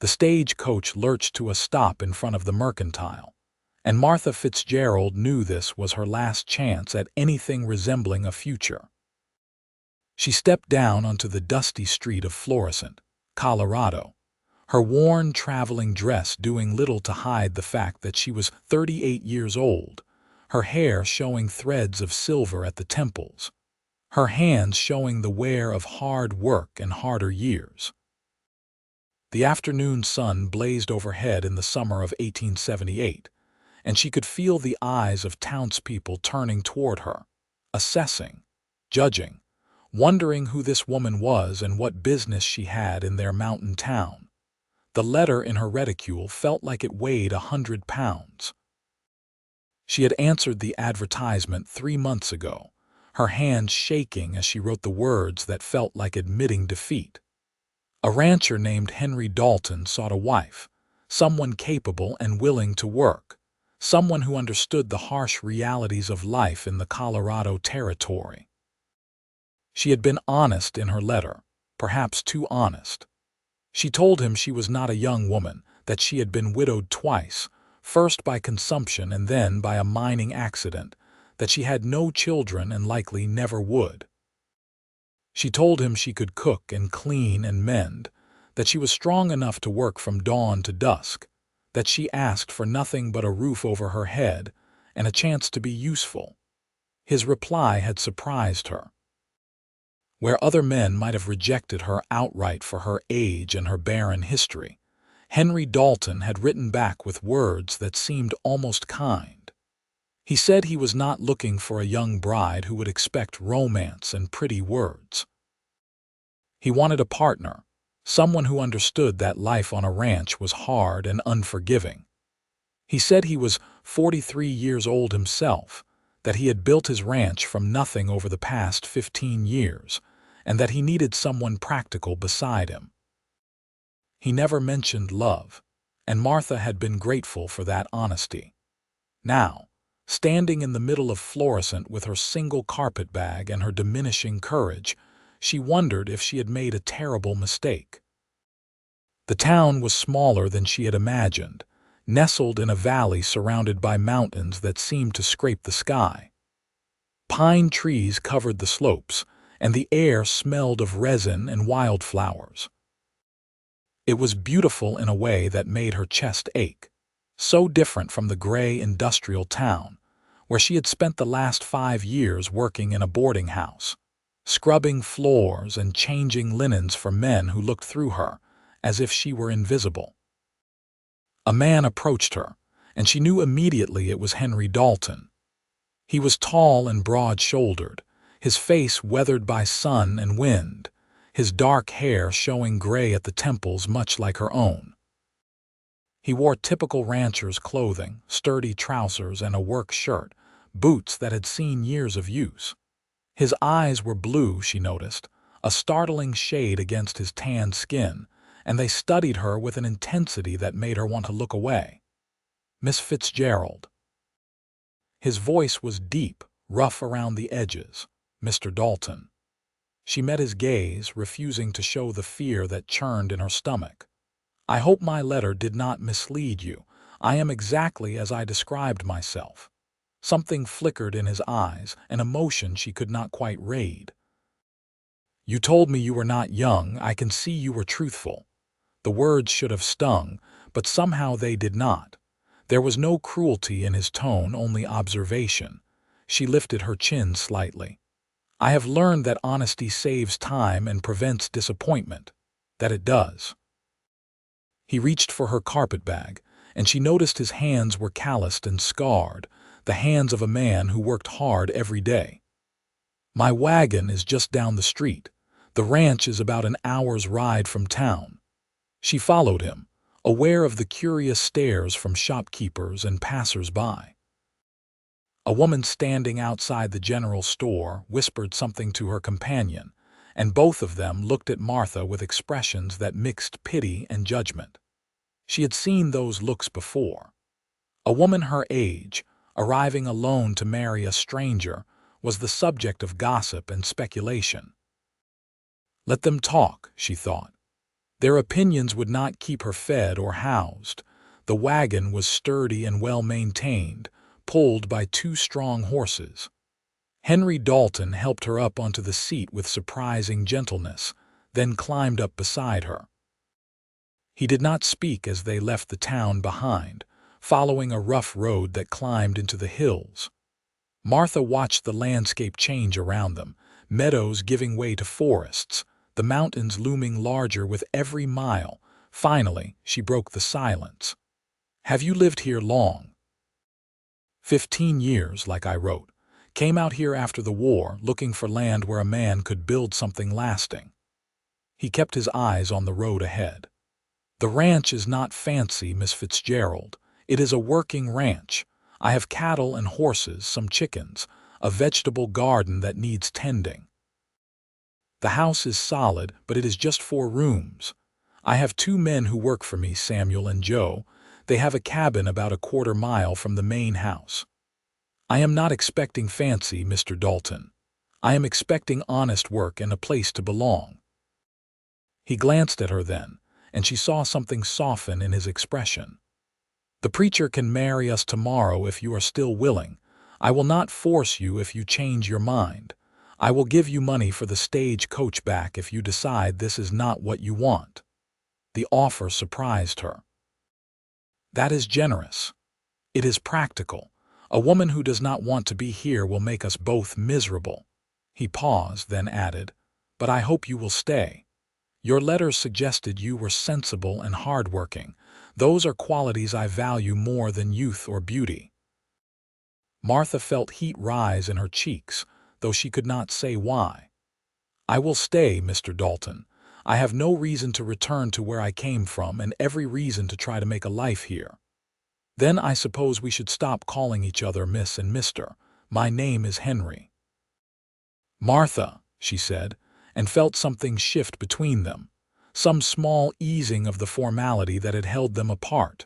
The stagecoach lurched to a stop in front of the Mercantile, and Martha Fitzgerald knew this was her last chance at anything resembling a future. She stepped down onto the dusty street of Florissant, Colorado, her worn traveling dress doing little to hide the fact that she was 38 years old, her hair showing threads of silver at the temples, her hands showing the wear of hard work and harder years. The afternoon sun blazed overhead in the summer of 1878, and she could feel the eyes of townspeople turning toward her, assessing, judging, wondering who this woman was and what business she had in their mountain town. The letter in her reticule felt like it weighed 100 pounds. She had answered the advertisement 3 months ago, her hands shaking as she wrote the words that felt like admitting defeat. A rancher named Henry Dalton sought a wife, someone capable and willing to work, someone who understood the harsh realities of life in the Colorado Territory. She had been honest in her letter, perhaps too honest. She told him she was not a young woman, that she had been widowed twice, first by consumption and then by a mining accident, that she had no children and likely never would. She told him she could cook and clean and mend, that she was strong enough to work from dawn to dusk, that she asked for nothing but a roof over her head and a chance to be useful. His reply had surprised her. Where other men might have rejected her outright for her age and her barren history, Henry Dalton had written back with words that seemed almost kind. He said he was not looking for a young bride who would expect romance and pretty words. He wanted a partner, someone who understood that life on a ranch was hard and unforgiving. He said he was 43 years old himself, that he had built his ranch from nothing over the past 15 years, and that he needed someone practical beside him. He never mentioned love, and Martha had been grateful for that honesty. Now, standing in the middle of Florissant with her single carpetbag and her diminishing courage, she wondered if she had made a terrible mistake. The town was smaller than she had imagined, nestled in a valley surrounded by mountains that seemed to scrape the sky. Pine trees covered the slopes, and the air smelled of resin and wildflowers. It was beautiful in a way that made her chest ache, so different from the gray industrial town, where she had spent the last 5 years working in a boarding house, scrubbing floors and changing linens for men who looked through her, as if she were invisible. A man approached her, and she knew immediately it was Henry Dalton. He was tall and broad-shouldered, his face weathered by sun and wind, his dark hair showing gray at the temples much like her own. He wore typical rancher's clothing, sturdy trousers and a work shirt, boots that had seen years of use. His eyes were blue, she noticed, a startling shade against his tanned skin, and they studied her with an intensity that made her want to look away. "Miss Fitzgerald." His voice was deep, rough around the edges. "Mr. Dalton." She met his gaze, refusing to show the fear that churned in her stomach. "I hope my letter did not mislead you. I am exactly as I described myself." Something flickered in his eyes, an emotion she could not quite read. "You told me you were not young. I can see you were truthful." The words should have stung, but somehow they did not. There was no cruelty in his tone, only observation. She lifted her chin slightly. "I have learned that honesty saves time and prevents disappointment. That it does." He reached for her carpetbag, and she noticed his hands were calloused and scarred, the hands of a man who worked hard every day. "My wagon is just down the street. The ranch is about an hour's ride from town." She followed him, aware of the curious stares from shopkeepers and passers-by. A woman standing outside the general store whispered something to her companion, and both of them looked at Martha with expressions that mixed pity and judgment. She had seen those looks before. A woman her age, arriving alone to marry a stranger, was the subject of gossip and speculation. Let them talk, she thought. Their opinions would not keep her fed or housed. The wagon was sturdy and well-maintained, pulled by 2 strong horses. Henry Dalton helped her up onto the seat with surprising gentleness, then climbed up beside her. He did not speak as they left the town behind, following a rough road that climbed into the hills. Martha watched the landscape change around them, meadows giving way to forests, the mountains looming larger with every mile. Finally, she broke the silence. "Have you lived here long?" 15 years, like I wrote. Came out here after the war, looking for land where a man could build something lasting. He kept his eyes on the road ahead. "The ranch is not fancy, Miss Fitzgerald. It is a working ranch. I have cattle and horses, some chickens, a vegetable garden that needs tending. The house is solid, but it is just 4 rooms. I have 2 men who work for me, Samuel and Joe. They have a cabin about a 1/4 mile from the main house. I am not expecting fancy, Mr. Dalton. I am expecting honest work and a place to belong." He glanced at her then, and she saw something soften in his expression. "The preacher can marry us tomorrow if you are still willing. I will not force you if you change your mind. I will give you money for the stage coach back if you decide this is not what you want." The offer surprised her. "That is generous. It is practical. A woman who does not want to be here will make us both miserable." He paused, then added, "But I hope you will stay. Your letters suggested you were sensible and hardworking. Those are qualities I value more than youth or beauty." Martha felt heat rise in her cheeks, though she could not say why. "I will stay, Mr. Dalton. I have no reason to return to where I came from and every reason to try to make a life here. Then I suppose we should stop calling each other Miss and Mr. My name is Henry." "Martha," she said, and felt something shift between them, some small easing of the formality that had held them apart.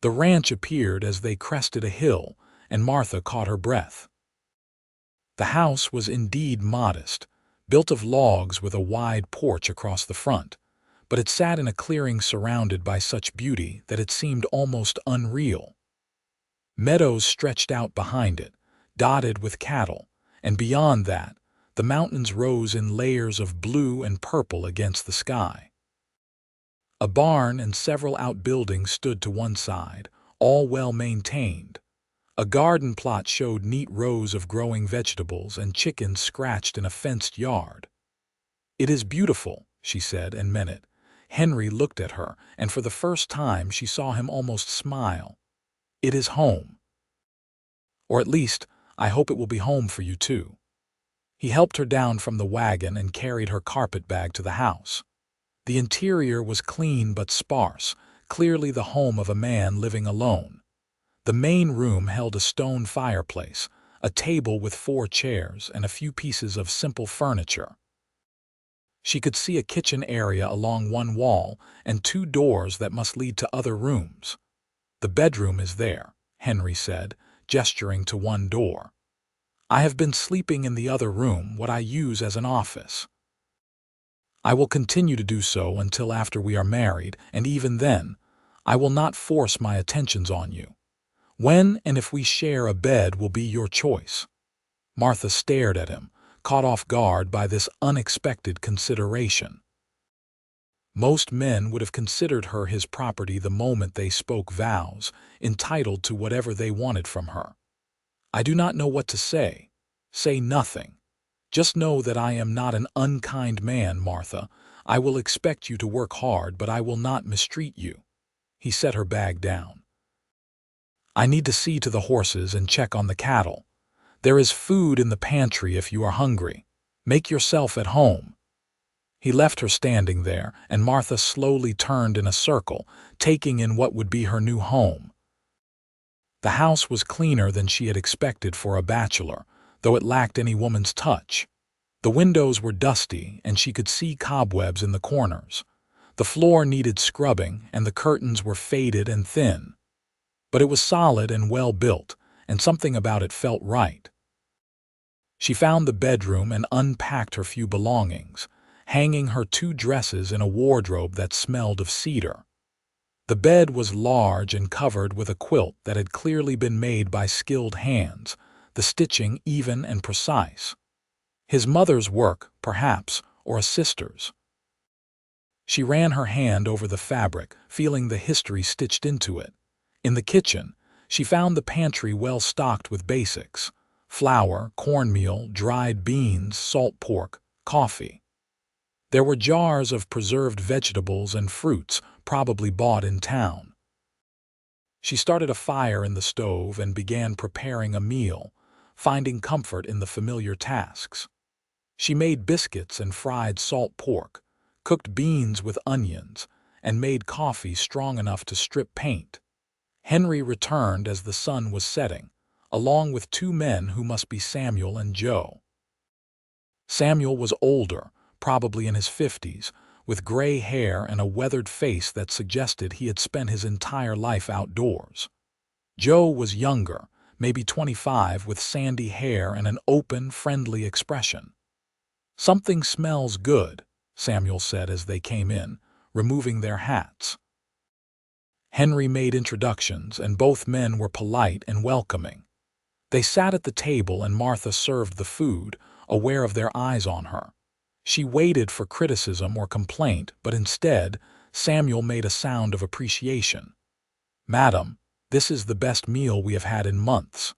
The ranch appeared as they crested a hill, and Martha caught her breath. The house was indeed modest, built of logs with a wide porch across the front, but it sat in a clearing surrounded by such beauty that it seemed almost unreal. Meadows stretched out behind it, dotted with cattle, and beyond that, the mountains rose in layers of blue and purple against the sky. A barn and several outbuildings stood to one side, all well maintained. A garden plot showed neat rows of growing vegetables and chickens scratched in a fenced yard. "It is beautiful," she said, and meant it. Henry looked at her, and for the first time she saw him almost smile. "It is home. Or at least, I hope it will be home for you too." He helped her down from the wagon and carried her carpet bag to the house. The interior was clean but sparse, clearly the home of a man living alone. The main room held a stone fireplace, a table with 4 chairs, and a few pieces of simple furniture. She could see a kitchen area along one wall and 2 doors that must lead to other rooms. "The bedroom is there," Henry said, gesturing to one door. "I have been sleeping in the other room, what I use as an office. I will continue to do so until after we are married, and even then, I will not force my attentions on you. When and if we share a bed will be your choice." Martha stared at him, caught off guard by this unexpected consideration. Most men would have considered her his property the moment they spoke vows, entitled to whatever they wanted from her. "I do not know what to say." "Say nothing. Just know that I am not an unkind man, Martha. I will expect you to work hard, but I will not mistreat you." He set her bag down. "I need to see to the horses and check on the cattle. There is food in the pantry if you are hungry. Make yourself at home." He left her standing there, and Martha slowly turned in a circle, taking in what would be her new home. The house was cleaner than she had expected for a bachelor, though it lacked any woman's touch. The windows were dusty, and she could see cobwebs in the corners. The floor needed scrubbing, and the curtains were faded and thin. But it was solid and well built, and something about it felt right. She found the bedroom and unpacked her few belongings. hanging her 2 dresses in a wardrobe that smelled of cedar. The bed was large and covered with a quilt that had clearly been made by skilled hands, the stitching even and precise. His mother's work, perhaps, or a sister's. She ran her hand over the fabric, feeling the history stitched into it. In the kitchen, she found the pantry well stocked with basics: flour, cornmeal, dried beans, salt pork, coffee. There were jars of preserved vegetables and fruits, probably bought in town. She started a fire in the stove and began preparing a meal, finding comfort in the familiar tasks. She made biscuits and fried salt pork, cooked beans with onions, and made coffee strong enough to strip paint. Henry returned as the sun was setting, along with 2 men who must be Samuel and Joe. Samuel was older, probably in his 50s, with gray hair and a weathered face that suggested he had spent his entire life outdoors. Joe was younger, maybe 25, with sandy hair and an open, friendly expression. "Something smells good," Samuel said as they came in, removing their hats. Henry made introductions, and both men were polite and welcoming. They sat at the table and Martha served the food, aware of their eyes on her. She waited for criticism or complaint, but instead, Samuel made a sound of appreciation. "Madam, this is the best meal we have had in months."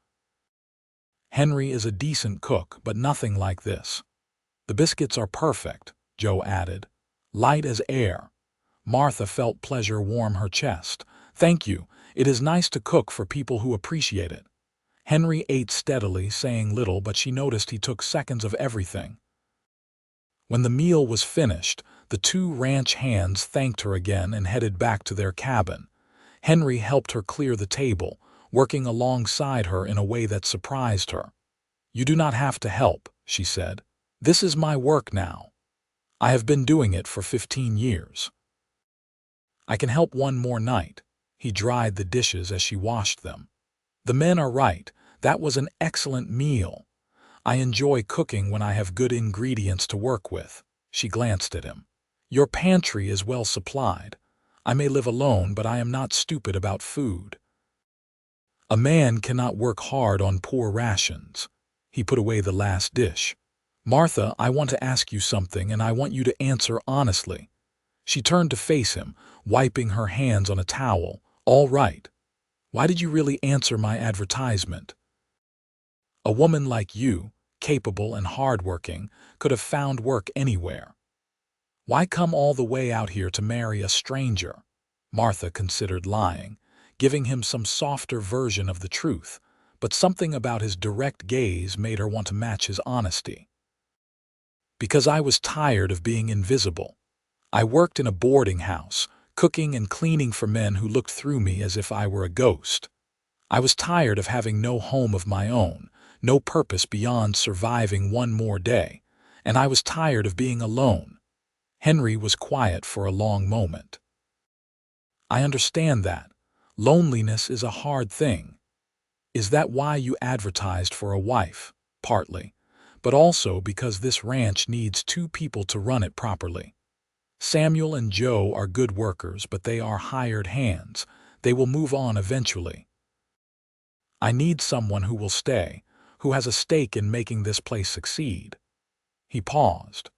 "Henry is a decent cook, but nothing like this." "The biscuits are perfect," Joe added, light as air. Martha felt pleasure warm her chest. "Thank you. It is nice to cook for people who appreciate it." Henry ate steadily, saying little, but she noticed he took seconds of everything. When the meal was finished, the 2 ranch hands thanked her again and headed back to their cabin. Henry helped her clear the table, working alongside her in a way that surprised her. "You do not have to help," she said. "This is my work now. I have been doing it for 15 years. I can help one more night." He dried the dishes as she washed them. "The men are right. That was an excellent meal. I enjoy cooking when I have good ingredients to work with." She glanced at him. "Your pantry is well supplied. I may live alone, but I am not stupid about food." "A man cannot work hard on poor rations." He put away the last dish. "Martha, I want to ask you something, and I want you to answer honestly." She turned to face him, wiping her hands on a towel. "All right. Why did you really answer my advertisement? A woman like you, capable and hardworking, could have found work anywhere. Why come all the way out here to marry a stranger?" Martha considered lying, giving him some softer version of the truth, but something about his direct gaze made her want to match his honesty. "Because I was tired of being invisible. I worked in a boarding house, cooking and cleaning for men who looked through me as if I were a ghost. I was tired of having no home of my own, no purpose beyond surviving one more day, and I was tired of being alone." Henry was quiet for a long moment. "I understand that. Loneliness is a hard thing. Is that why you advertised for a wife?" "Partly, but also because this ranch needs 2 people to run it properly. Samuel and Joe are good workers, but they are hired hands. They will move on eventually. I need someone who will stay, who has a stake in making this place succeed." He paused.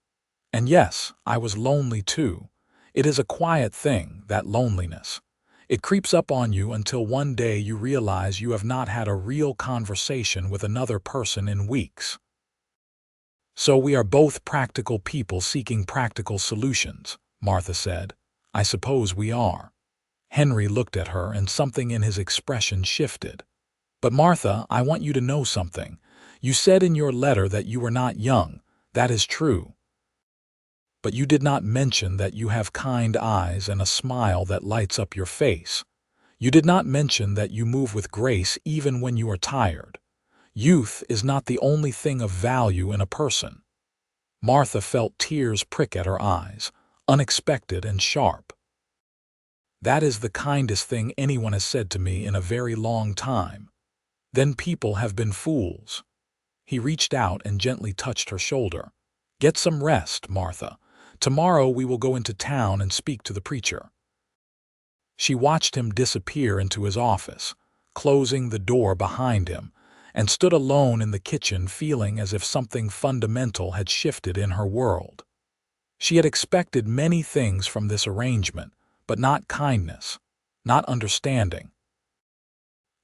"And yes, I was lonely too. It is a quiet thing, that loneliness. It creeps up on you until one day you realize you have not had a real conversation with another person in weeks. So we are both practical people seeking practical solutions," Martha said. "I suppose we are." Henry looked at her, and something in his expression shifted. "But Martha, I want you to know something. You said in your letter that you were not young. That is true. But you did not mention that you have kind eyes and a smile that lights up your face. You did not mention that you move with grace even when you are tired. Youth is not the only thing of value in a person." Martha felt tears prick at her eyes, unexpected and sharp. "That is the kindest thing anyone has said to me in a very long time. Then people have been fools." He reached out and gently touched her shoulder. "Get some rest, Martha. Tomorrow we will go into town and speak to the preacher." She watched him disappear into his office, closing the door behind him, and stood alone in the kitchen feeling as if something fundamental had shifted in her world. She had expected many things from this arrangement, but not kindness, not understanding,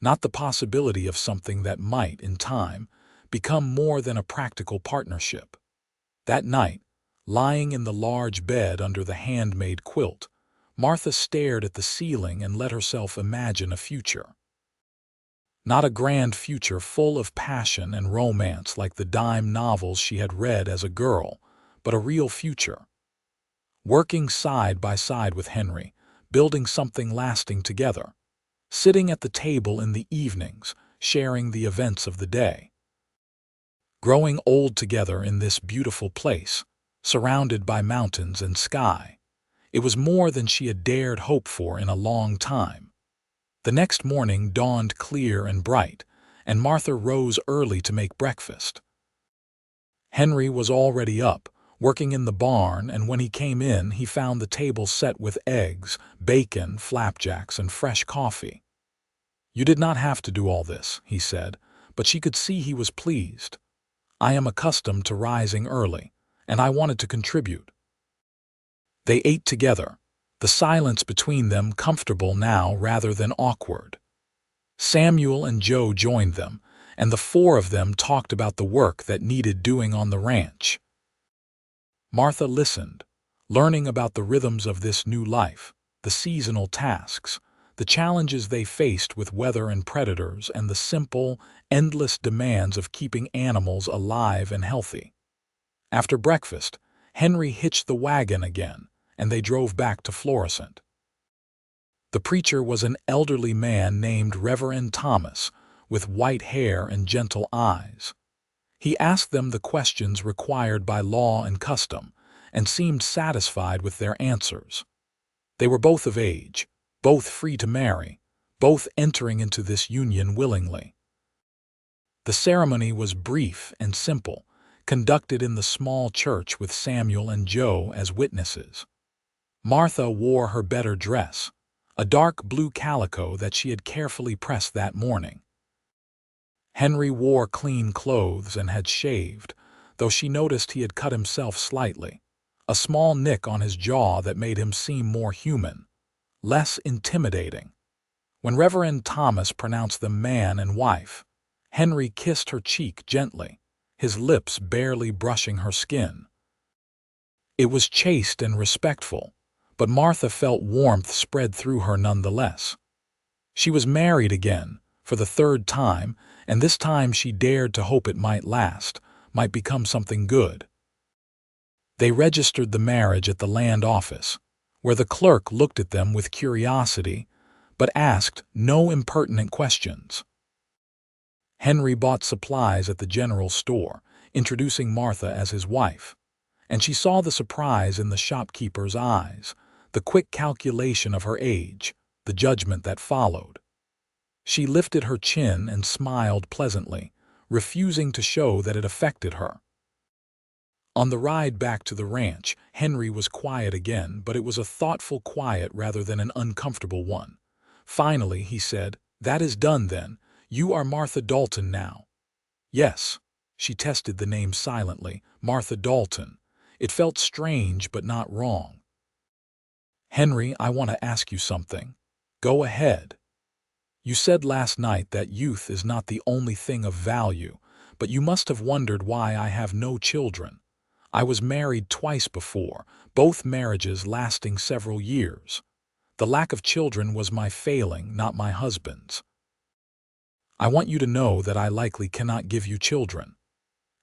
not the possibility of something that might, in time, become more than a practical partnership. That night, lying in the large bed under the handmade quilt, Martha stared at the ceiling and let herself imagine a future. Not a grand future full of passion and romance like the dime novels she had read as a girl, but a real future. Working side by side with Henry, building something lasting together. Sitting at the table in the evenings, sharing the events of the day. Growing old together in this beautiful place, surrounded by mountains and sky. It was more than she had dared hope for in a long time. The next morning dawned clear and bright, and Martha rose early to make breakfast. Henry was already up, working in the barn, and when he came in, he found the table set with eggs, bacon, flapjacks, and fresh coffee. "You did not have to do all this," he said, but she could see he was pleased. "I am accustomed to rising early, and I wanted to contribute." They ate together, the silence between them comfortable now rather than awkward. Samuel and Joe joined them, and the four of them talked about the work that needed doing on the ranch. Martha listened, learning about the rhythms of this new life, the seasonal tasks, the challenges they faced with weather and predators, and the simple, endless demands of keeping animals alive and healthy. After breakfast, Henry hitched the wagon again, and they drove back to Florissant. The preacher was an elderly man named Reverend Thomas, with white hair and gentle eyes. He asked them the questions required by law and custom, and seemed satisfied with their answers. They were both of age, both free to marry, both entering into this union willingly. The ceremony was brief and simple, conducted in the small church with Samuel and Joe as witnesses. Martha wore her better dress, a dark blue calico that she had carefully pressed that morning. Henry wore clean clothes and had shaved, though she noticed he had cut himself slightly, a small nick on his jaw that made him seem more human, less intimidating. When Reverend Thomas pronounced them man and wife, Henry kissed her cheek gently, his lips barely brushing her skin. It was chaste and respectful, but Martha felt warmth spread through her nonetheless. She was married again, for the third time, and this time she dared to hope it might last, might become something good. They registered the marriage at the land office, where the clerk looked at them with curiosity, but asked no impertinent questions. Henry bought supplies at the general store, introducing Martha as his wife, and she saw the surprise in the shopkeeper's eyes, the quick calculation of her age, the judgment that followed. She lifted her chin and smiled pleasantly, refusing to show that it affected her. On the ride back to the ranch, Henry was quiet again, but it was a thoughtful quiet rather than an uncomfortable one. Finally, he said, "That is done, then. You are Martha Dalton now." "Yes." She tested the name silently, Martha Dalton. It felt strange but not wrong. "Henry, I want to ask you something." "Go ahead." "You said last night that youth is not the only thing of value, but you must have wondered why I have no children. I was married twice before, both marriages lasting several years. The lack of children was my failing, not my husband's. I want you to know that I likely cannot give you children."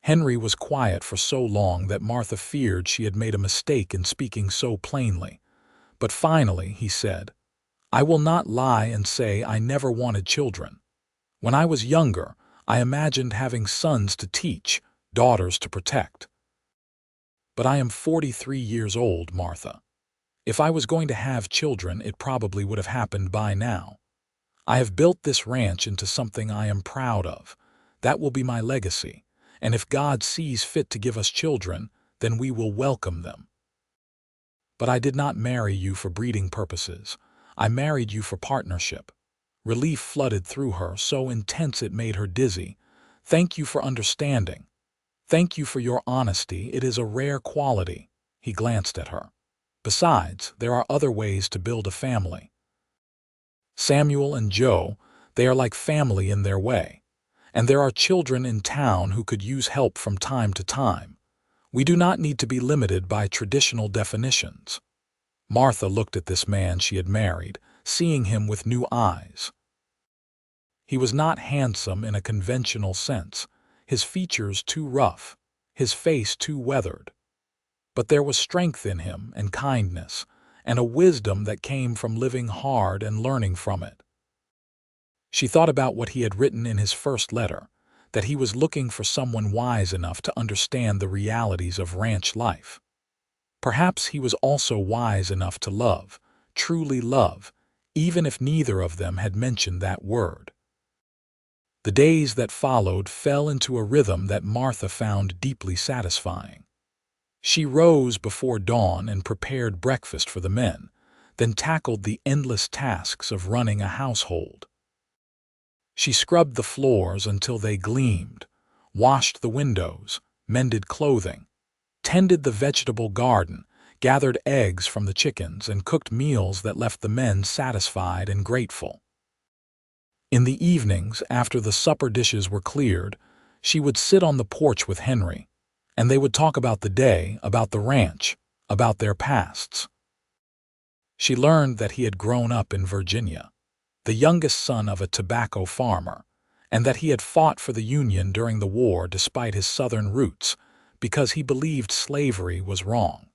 Henry was quiet for so long that Martha feared she had made a mistake in speaking so plainly. But finally he said, "I will not lie and say I never wanted children. When I was younger, I imagined having sons to teach, daughters to protect. But I am 43 years old, Martha. If I was going to have children, it probably would have happened by now. I have built this ranch into something I am proud of. That will be my legacy, and if God sees fit to give us children, then we will welcome them." But I did not marry you for breeding purposes. I married you for partnership. Relief flooded through her, so intense it made her dizzy. Thank you for understanding. Thank you for your honesty. It is a rare quality. He glanced at her. Besides, there are other ways to build a family. Samuel and Joe, they are like family in their way. And there are children in town who could use help from time to time. We do not need to be limited by traditional definitions. Martha looked at this man she had married, seeing him with new eyes. He was not handsome in a conventional sense, his features too rough, his face too weathered. But there was strength in him and kindness, and a wisdom that came from living hard and learning from it. She thought about what he had written in his first letter, that he was looking for someone wise enough to understand the realities of ranch life. Perhaps he was also wise enough to love, truly love, even if neither of them had mentioned that word. The days that followed fell into a rhythm that Martha found deeply satisfying. She rose before dawn and prepared breakfast for the men, then tackled the endless tasks of running a household. She scrubbed the floors until they gleamed, washed the windows, mended clothing, tended the vegetable garden, gathered eggs from the chickens, and cooked meals that left the men satisfied and grateful. In the evenings, after the supper dishes were cleared, she would sit on the porch with Henry, and they would talk about the day, about the ranch, about their pasts. She learned that he had grown up in Virginia, the youngest son of a tobacco farmer, and that he had fought for the Union during the war despite his Southern roots, because he believed slavery was wrong.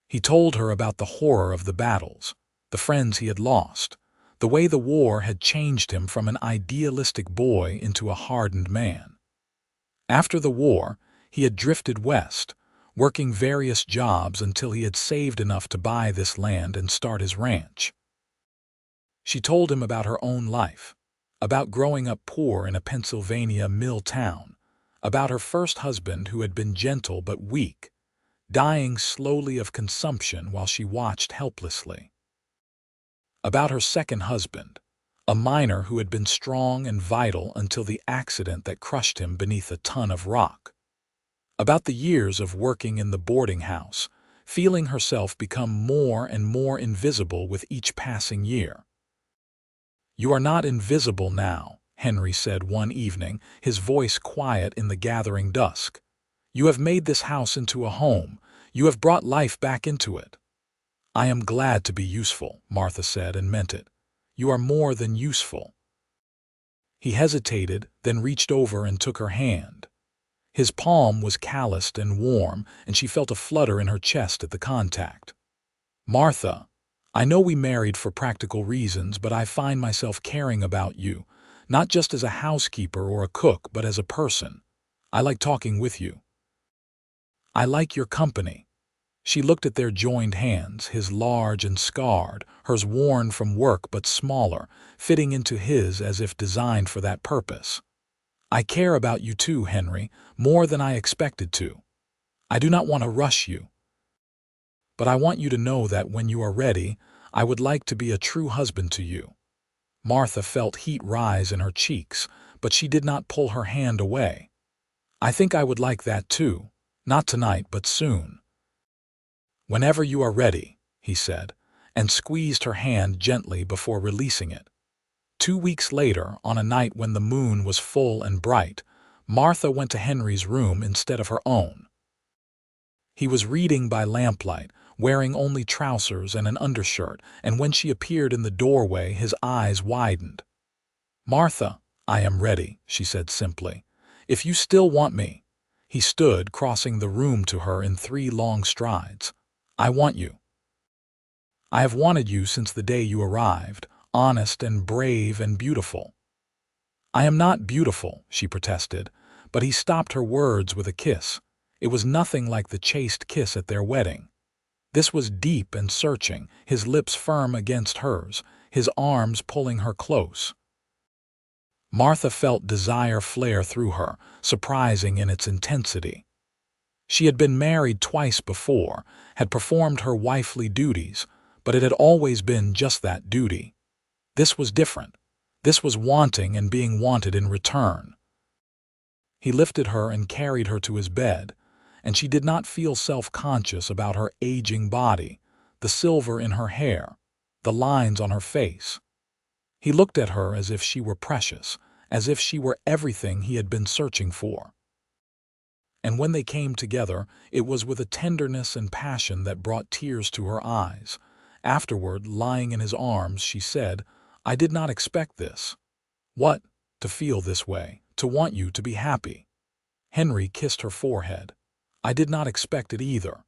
He told her about the horror of the battles, the friends he had lost, the way the war had changed him from an idealistic boy into a hardened man. After the war, he had drifted west, working various jobs until he had saved enough to buy this land and start his ranch. She told him about her own life, about growing up poor in a Pennsylvania mill town, about her first husband who had been gentle but weak, dying slowly of consumption while she watched helplessly. About her second husband, a miner who had been strong and vital until the accident that crushed him beneath a ton of rock. About the years of working in the boarding house, feeling herself become more and more invisible with each passing year. "You are not invisible now," Henry said one evening, his voice quiet in the gathering dusk. "You have made this house into a home. You have brought life back into it." "I am glad to be useful," Martha said, and meant it. "You are more than useful." He hesitated, then reached over and took her hand. His palm was calloused and warm, and she felt a flutter in her chest at the contact. "Martha, I know we married for practical reasons, but I find myself caring about you, not just as a housekeeper or a cook, but as a person. I like talking with you. I like your company." She looked at their joined hands, his large and scarred, hers worn from work but smaller, fitting into his as if designed for that purpose. "I care about you too, Henry, more than I expected to. I do not want to rush you. But I want you to know that when you are ready, I would like to be a true husband to you." Martha felt heat rise in her cheeks, but she did not pull her hand away. "I think I would like that too, not tonight, but soon." "Whenever you are ready," he said, and squeezed her hand gently before releasing it. 2 weeks later, on a night when the moon was full and bright, Martha went to Henry's room instead of her own. He was reading by lamplight, wearing only trousers and an undershirt, and when she appeared in the doorway, his eyes widened. "Martha, I am ready," she said simply. "If you still want me." He stood, crossing the room to her in 3 long strides. "I want you. I have wanted you since the day you arrived, honest and brave and beautiful." "I am not beautiful," she protested, but he stopped her words with a kiss. It was nothing like the chaste kiss at their wedding. This was deep and searching, his lips firm against hers, his arms pulling her close. Martha felt desire flare through her, surprising in its intensity. She had been married twice before, had performed her wifely duties, but it had always been just that duty. This was different. This was wanting and being wanted in return. He lifted her and carried her to his bed, and she did not feel self-conscious about her aging body, the silver in her hair, the lines on her face. He looked at her as if she were precious, as if she were everything he had been searching for. And when they came together, it was with a tenderness and passion that brought tears to her eyes. Afterward, lying in his arms, she said, "I did not expect this." "What?" "To feel this way, to want you to be happy." Henry kissed her forehead. "I did not expect it either.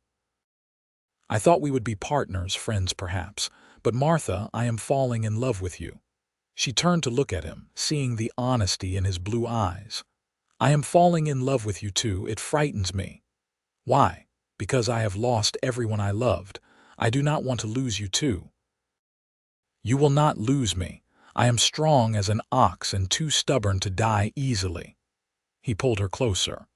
I thought we would be partners, friends perhaps, but Martha, I am falling in love with you." She turned to look at him, seeing the honesty in his blue eyes. "I am falling in love with you too. It frightens me." "Why?" "Because I have lost everyone I loved. I do not want to lose you too." "You will not lose me. I am strong as an ox and too stubborn to die easily." He pulled her closer.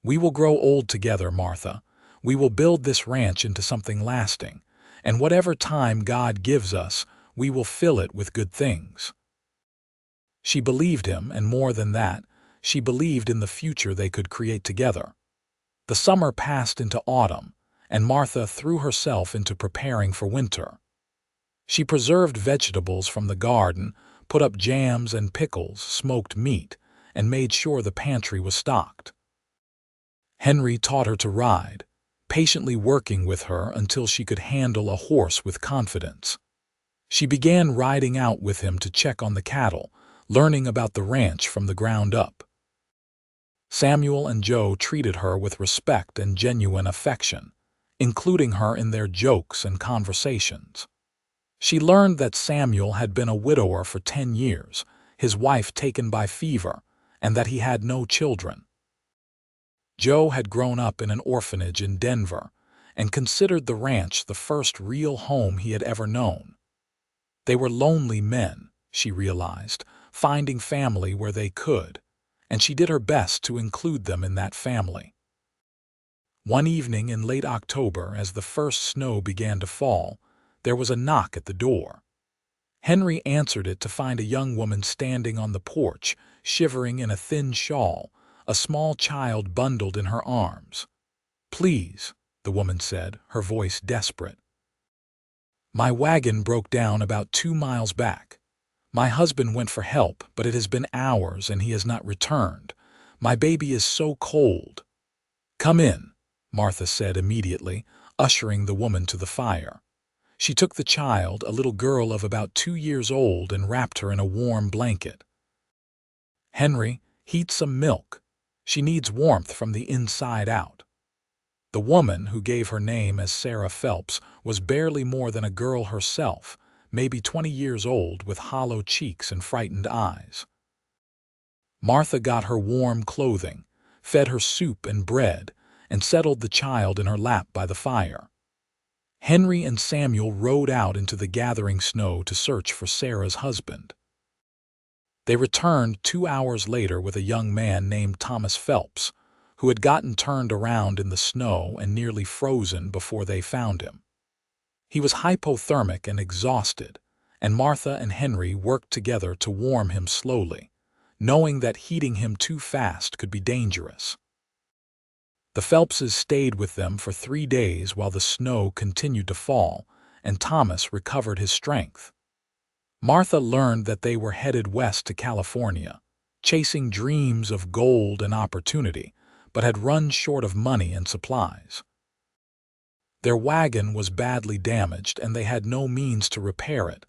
"We will grow old together, Martha. We will build this ranch into something lasting, and whatever time God gives us, we will fill it with good things." She believed him, and more than that, she believed in the future they could create together. The summer passed into autumn, and Martha threw herself into preparing for winter. She preserved vegetables from the garden, put up jams and pickles, smoked meat, and made sure the pantry was stocked. Henry taught her to ride, patiently working with her until she could handle a horse with confidence. She began riding out with him to check on the cattle, learning about the ranch from the ground up. Samuel and Joe treated her with respect and genuine affection, including her in their jokes and conversations. She learned that Samuel had been a widower for 10 years, his wife taken by fever, and that he had no children. Joe had grown up in an orphanage in Denver and considered the ranch the first real home he had ever known. They were lonely men, she realized, finding family where they could, and she did her best to include them in that family. One evening in late October, as the first snow began to fall, there was a knock at the door. Henry answered it to find a young woman standing on the porch, shivering in a thin shawl, a small child bundled in her arms. "Please," the woman said, her voice desperate. "My wagon broke down about 2 miles back. My husband went for help, but it has been hours and he has not returned. My baby is so cold." "Come in," Martha said immediately, ushering the woman to the fire. She took the child, a little girl of about 2 years old, and wrapped her in a warm blanket. "Henry, heat some milk. She needs warmth from the inside out." The woman, who gave her name as Sarah Phelps, was barely more than a girl herself, maybe 20 years old, with hollow cheeks and frightened eyes. Martha got her warm clothing, fed her soup and bread, and settled the child in her lap by the fire. Henry and Samuel rode out into the gathering snow to search for Sarah's husband. They returned 2 hours later with a young man named Thomas Phelps, who had gotten turned around in the snow and nearly frozen before they found him. He was hypothermic and exhausted, and Martha and Henry worked together to warm him slowly, knowing that heating him too fast could be dangerous. The Phelpses stayed with them for 3 days while the snow continued to fall, and Thomas recovered his strength. Martha learned that they were headed west to California, chasing dreams of gold and opportunity, but had run short of money and supplies. Their wagon was badly damaged and they had no means to repair it.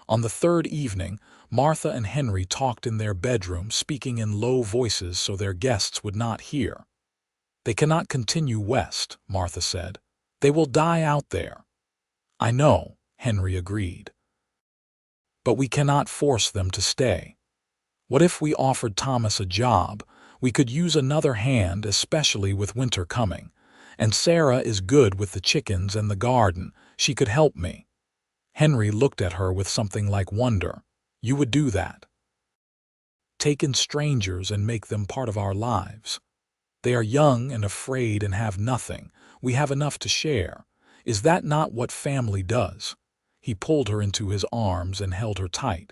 On the 3rd evening, Martha and Henry talked in their bedroom, speaking in low voices so their guests would not hear. "They cannot continue west," Martha said. "They will die out there." "I know," Henry agreed. "But we cannot force them to stay. What if we offered Thomas a job? We could use another hand, especially with winter coming. And Sarah is good with the chickens and the garden. She could help me." Henry looked at her with something like wonder. "You would do that? Take in strangers and make them part of our lives?" They are young and afraid and have nothing. We have enough to share. Is that not what family does?" He pulled her into his arms and held her tight.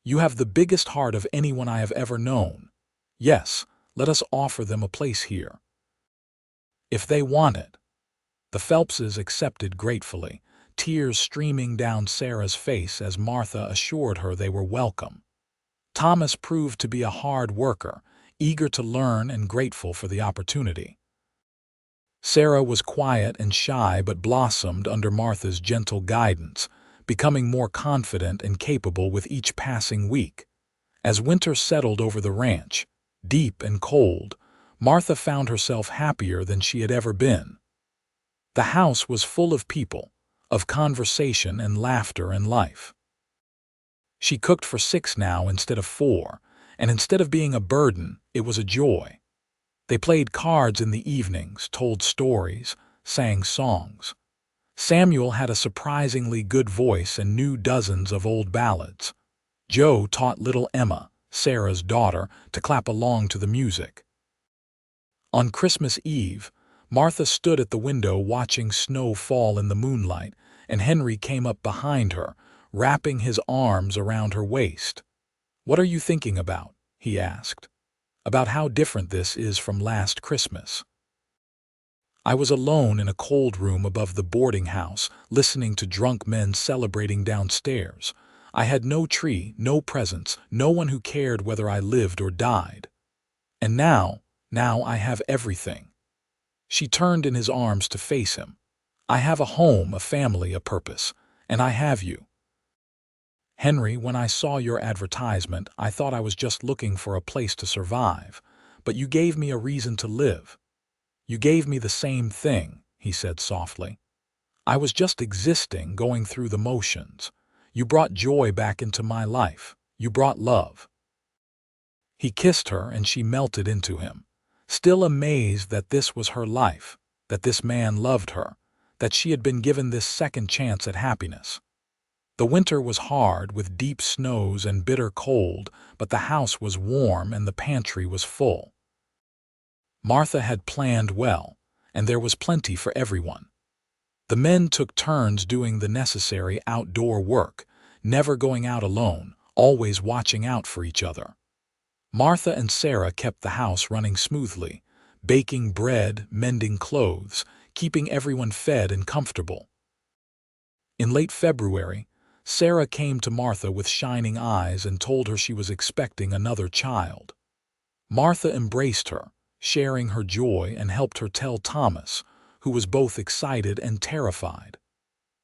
"You have the biggest heart of anyone I have ever known. Yes, let us offer them a place here. If they want it." The Phelpses accepted gratefully, tears streaming down Sarah's face as Martha assured her they were welcome. Thomas proved to be a hard worker, eager to learn and grateful for the opportunity. Sarah was quiet and shy but blossomed under Martha's gentle guidance, becoming more confident and capable with each passing week. As winter settled over the ranch, deep and cold, Martha found herself happier than she had ever been. The house was full of people, of conversation and laughter and life. She cooked for 6 now instead of 4, and instead of being a burden, it was a joy. They played cards in the evenings, told stories, sang songs. Samuel had a surprisingly good voice and knew dozens of old ballads. Joe taught little Emma, Sarah's daughter, to clap along to the music. On Christmas Eve, Martha stood at the window watching snow fall in the moonlight, and Henry came up behind her, wrapping his arms around her waist. "What are you thinking about?" he asked. "About how different this is from last Christmas." "I was alone in a cold room above the boarding house, listening to drunk men celebrating downstairs. I had no tree, no presents, no one who cared whether I lived or died. And now I have everything." She turned in his arms to face him. "I have a home, a family, a purpose, and I have you. Henry, when I saw your advertisement, I thought I was just looking for a place to survive, but you gave me a reason to live. You gave me the same thing," he said softly. "I was just existing, going through the motions. You brought joy back into my life. You brought love." He kissed her and she melted into him, still amazed that this was her life, that this man loved her, that she had been given this second chance at happiness. The winter was hard, with deep snows and bitter cold, but the house was warm and the pantry was full. Martha had planned well, and there was plenty for everyone. The men took turns doing the necessary outdoor work, never going out alone, always watching out for each other. Martha and Sarah kept the house running smoothly, baking bread, mending clothes, keeping everyone fed and comfortable. In late February, Sarah came to Martha with shining eyes and told her she was expecting another child. Martha embraced her, sharing her joy, and helped her tell Thomas, who was both excited and terrified.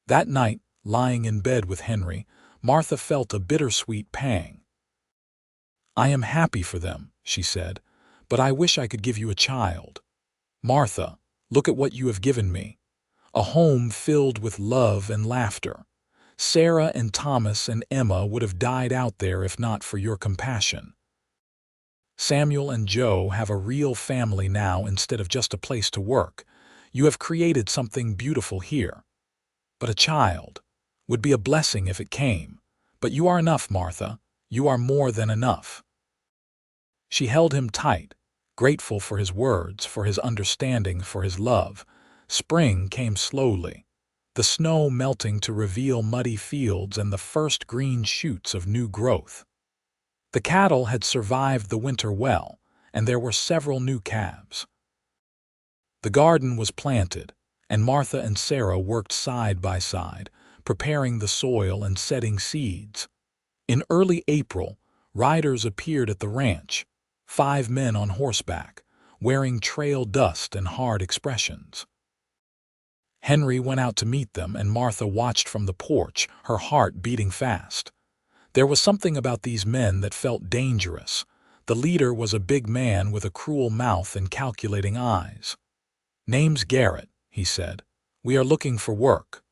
That night, lying in bed with Henry, Martha felt a bittersweet pang. "I am happy for them," she said, "but I wish I could give you a child. Martha, look at what you have given me. A home filled with love and laughter. Sarah and Thomas and Emma would have died out there if not for your compassion. Samuel and Joe have a real family now instead of just a place to work. You have created something beautiful here. But a child would be a blessing if it came. But you are enough, Martha. You are more than enough." She held him tight, grateful for his words, for his understanding, for his love. Spring came slowly, the snow melting to reveal muddy fields and the first green shoots of new growth. The cattle had survived the winter well, and there were several new calves. The garden was planted, and Martha and Sarah worked side by side, preparing the soil and setting seeds. In early April, riders appeared at the ranch, 5 men on horseback, wearing trail dust and hard expressions. Henry went out to meet them, and Martha watched from the porch, her heart beating fast. There was something about these men that felt dangerous. The leader was a big man with a cruel mouth and calculating eyes. "Name's Garrett," he said. "We are looking for work."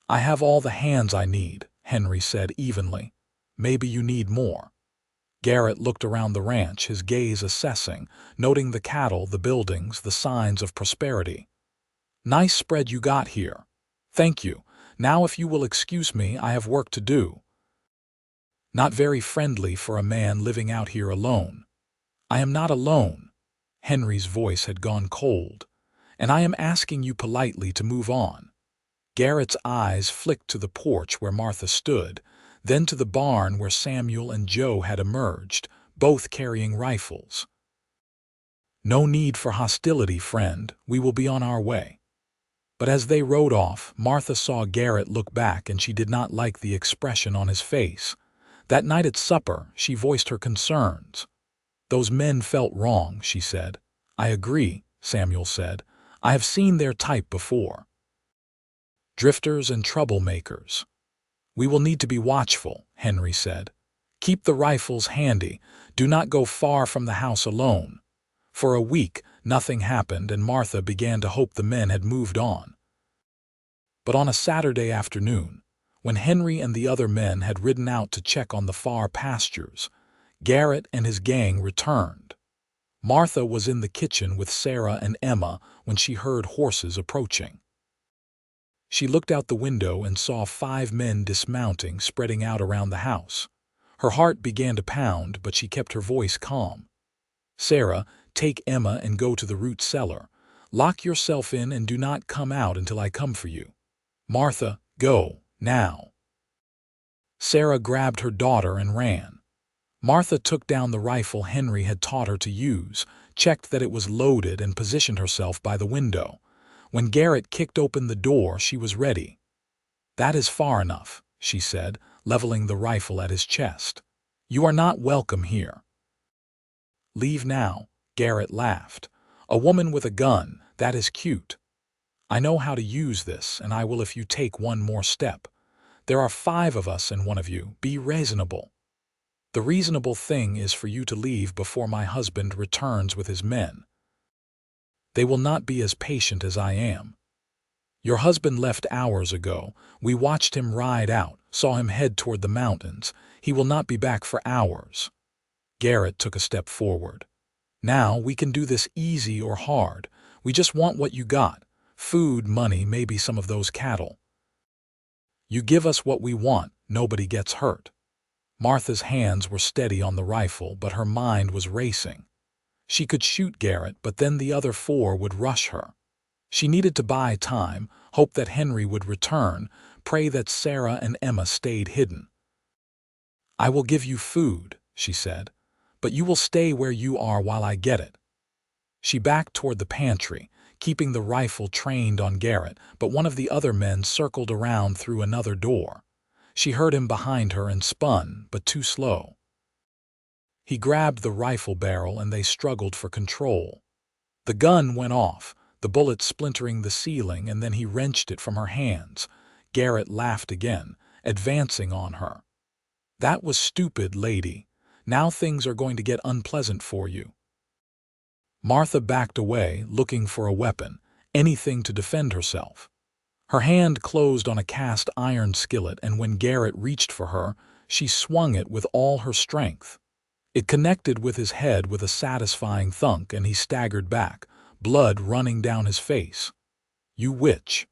"I have all the hands I need," Henry said evenly. "Maybe you need more." Garrett looked around the ranch, his gaze assessing, noting the cattle, the buildings, the signs of prosperity. "Nice spread you got here. Thank you. Now if you will excuse me, I have work to do." "Not very friendly for a man living out here alone." "I am not alone." Henry's voice had gone cold. "And I am asking you politely to move on." Garrett's eyes flicked to the porch where Martha stood, then to the barn where Samuel and Joe had emerged, both carrying rifles. "No need for hostility, friend. We will be on our way." But as they rode off, Martha saw Garrett look back, and she did not like the expression on his face. That night at supper, she voiced her concerns. "Those men felt wrong," she said. "I agree," Samuel said. "I have seen their type before. Drifters and troublemakers." "We will need to be watchful," Henry said. "Keep the rifles handy. Do not go far from the house alone." For a week, nothing happened, and Martha began to hope the men had moved on. But on a Saturday afternoon, when Henry and the other men had ridden out to check on the far pastures, Garrett and his gang returned. Martha was in the kitchen with Sarah and Emma when she heard horses approaching. She looked out the window and saw 5 men dismounting, spreading out around the house. Her heart began to pound, but she kept her voice calm. "Sarah, take Emma and go to the root cellar. Lock yourself in and do not come out until I come for you. Martha, go, now." Sarah grabbed her daughter and ran. Martha took down the rifle Henry had taught her to use, checked that it was loaded, and positioned herself by the window. When Garrett kicked open the door, she was ready. "That is far enough," she said, leveling the rifle at his chest. "You are not welcome here." "Leave now," Garrett laughed. "A woman with a gun, that is cute. I know how to use this, and I will if you take one more step. There are 5 of us and one of you. Be reasonable. The reasonable thing is for you to leave before my husband returns with his men. They will not be as patient as I am. Your husband left hours ago. We watched him ride out, saw him head toward the mountains. He will not be back for hours." Garrett took a step forward. "Now we can do this easy or hard. We just want what you got. Food, money, maybe some of those cattle. You give us what we want, nobody gets hurt." Martha's hands were steady on the rifle, but her mind was racing. She could shoot Garrett, but then the other 4 would rush her. She needed to buy time, hope that Henry would return, pray that Sarah and Emma stayed hidden. "I will give you food," she said, "but you will stay where you are while I get it." She backed toward the pantry, keeping the rifle trained on Garrett, but one of the other men circled around through another door. She heard him behind her and spun, but too slow. He grabbed the rifle barrel and they struggled for control. The gun went off, the bullet splintering the ceiling, and then he wrenched it from her hands. Garrett laughed again, advancing on her. "That was stupid, lady. Now things are going to get unpleasant for you." Martha backed away, looking for a weapon, anything to defend herself. Her hand closed on a cast iron skillet, and when Garrett reached for her, she swung it with all her strength. It connected with his head with a satisfying thunk, and he staggered back, blood running down his face. "You witch!"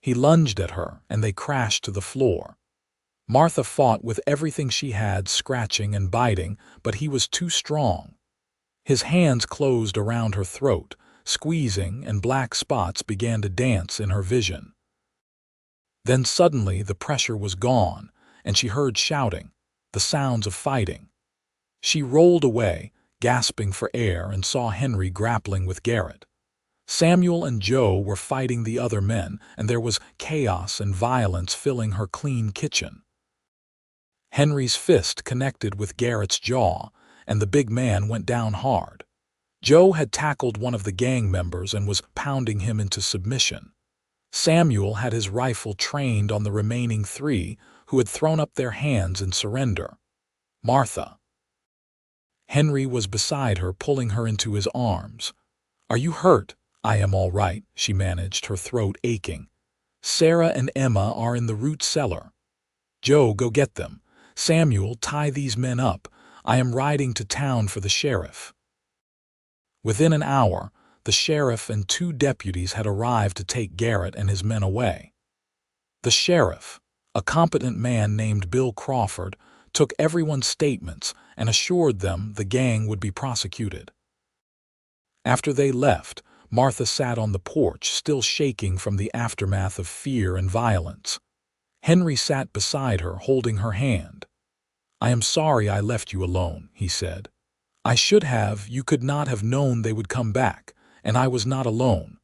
He lunged at her, and they crashed to the floor. Martha fought with everything she had, scratching and biting, but he was too strong. His hands closed around her throat, squeezing, and black spots began to dance in her vision. Then suddenly the pressure was gone, and she heard shouting, the sounds of fighting. She rolled away, gasping for air, and saw Henry grappling with Garrett. Samuel and Joe were fighting the other men, and there was chaos and violence filling her clean kitchen. Henry's fist connected with Garrett's jaw, and the big man went down hard. Joe had tackled one of the gang members and was pounding him into submission. Samuel had his rifle trained on the remaining 3, who had thrown up their hands in surrender. Martha. Henry was beside her, pulling her into his arms. "Are you hurt?" "I am all right," she managed, her throat aching. "Sarah and Emma are in the root cellar." "Joe, go get them. Samuel, tie these men up. I am riding to town for the sheriff." Within an hour, the sheriff and 2 deputies had arrived to take Garrett and his men away. The sheriff, a competent man named Bill Crawford, took everyone's statements and assured them the gang would be prosecuted. After they left, Martha sat on the porch, still shaking from the aftermath of fear and violence. Henry sat beside her, holding her hand. "I am sorry I left you alone," he said. "I should have. You could not have known they would come back, and I was not alone.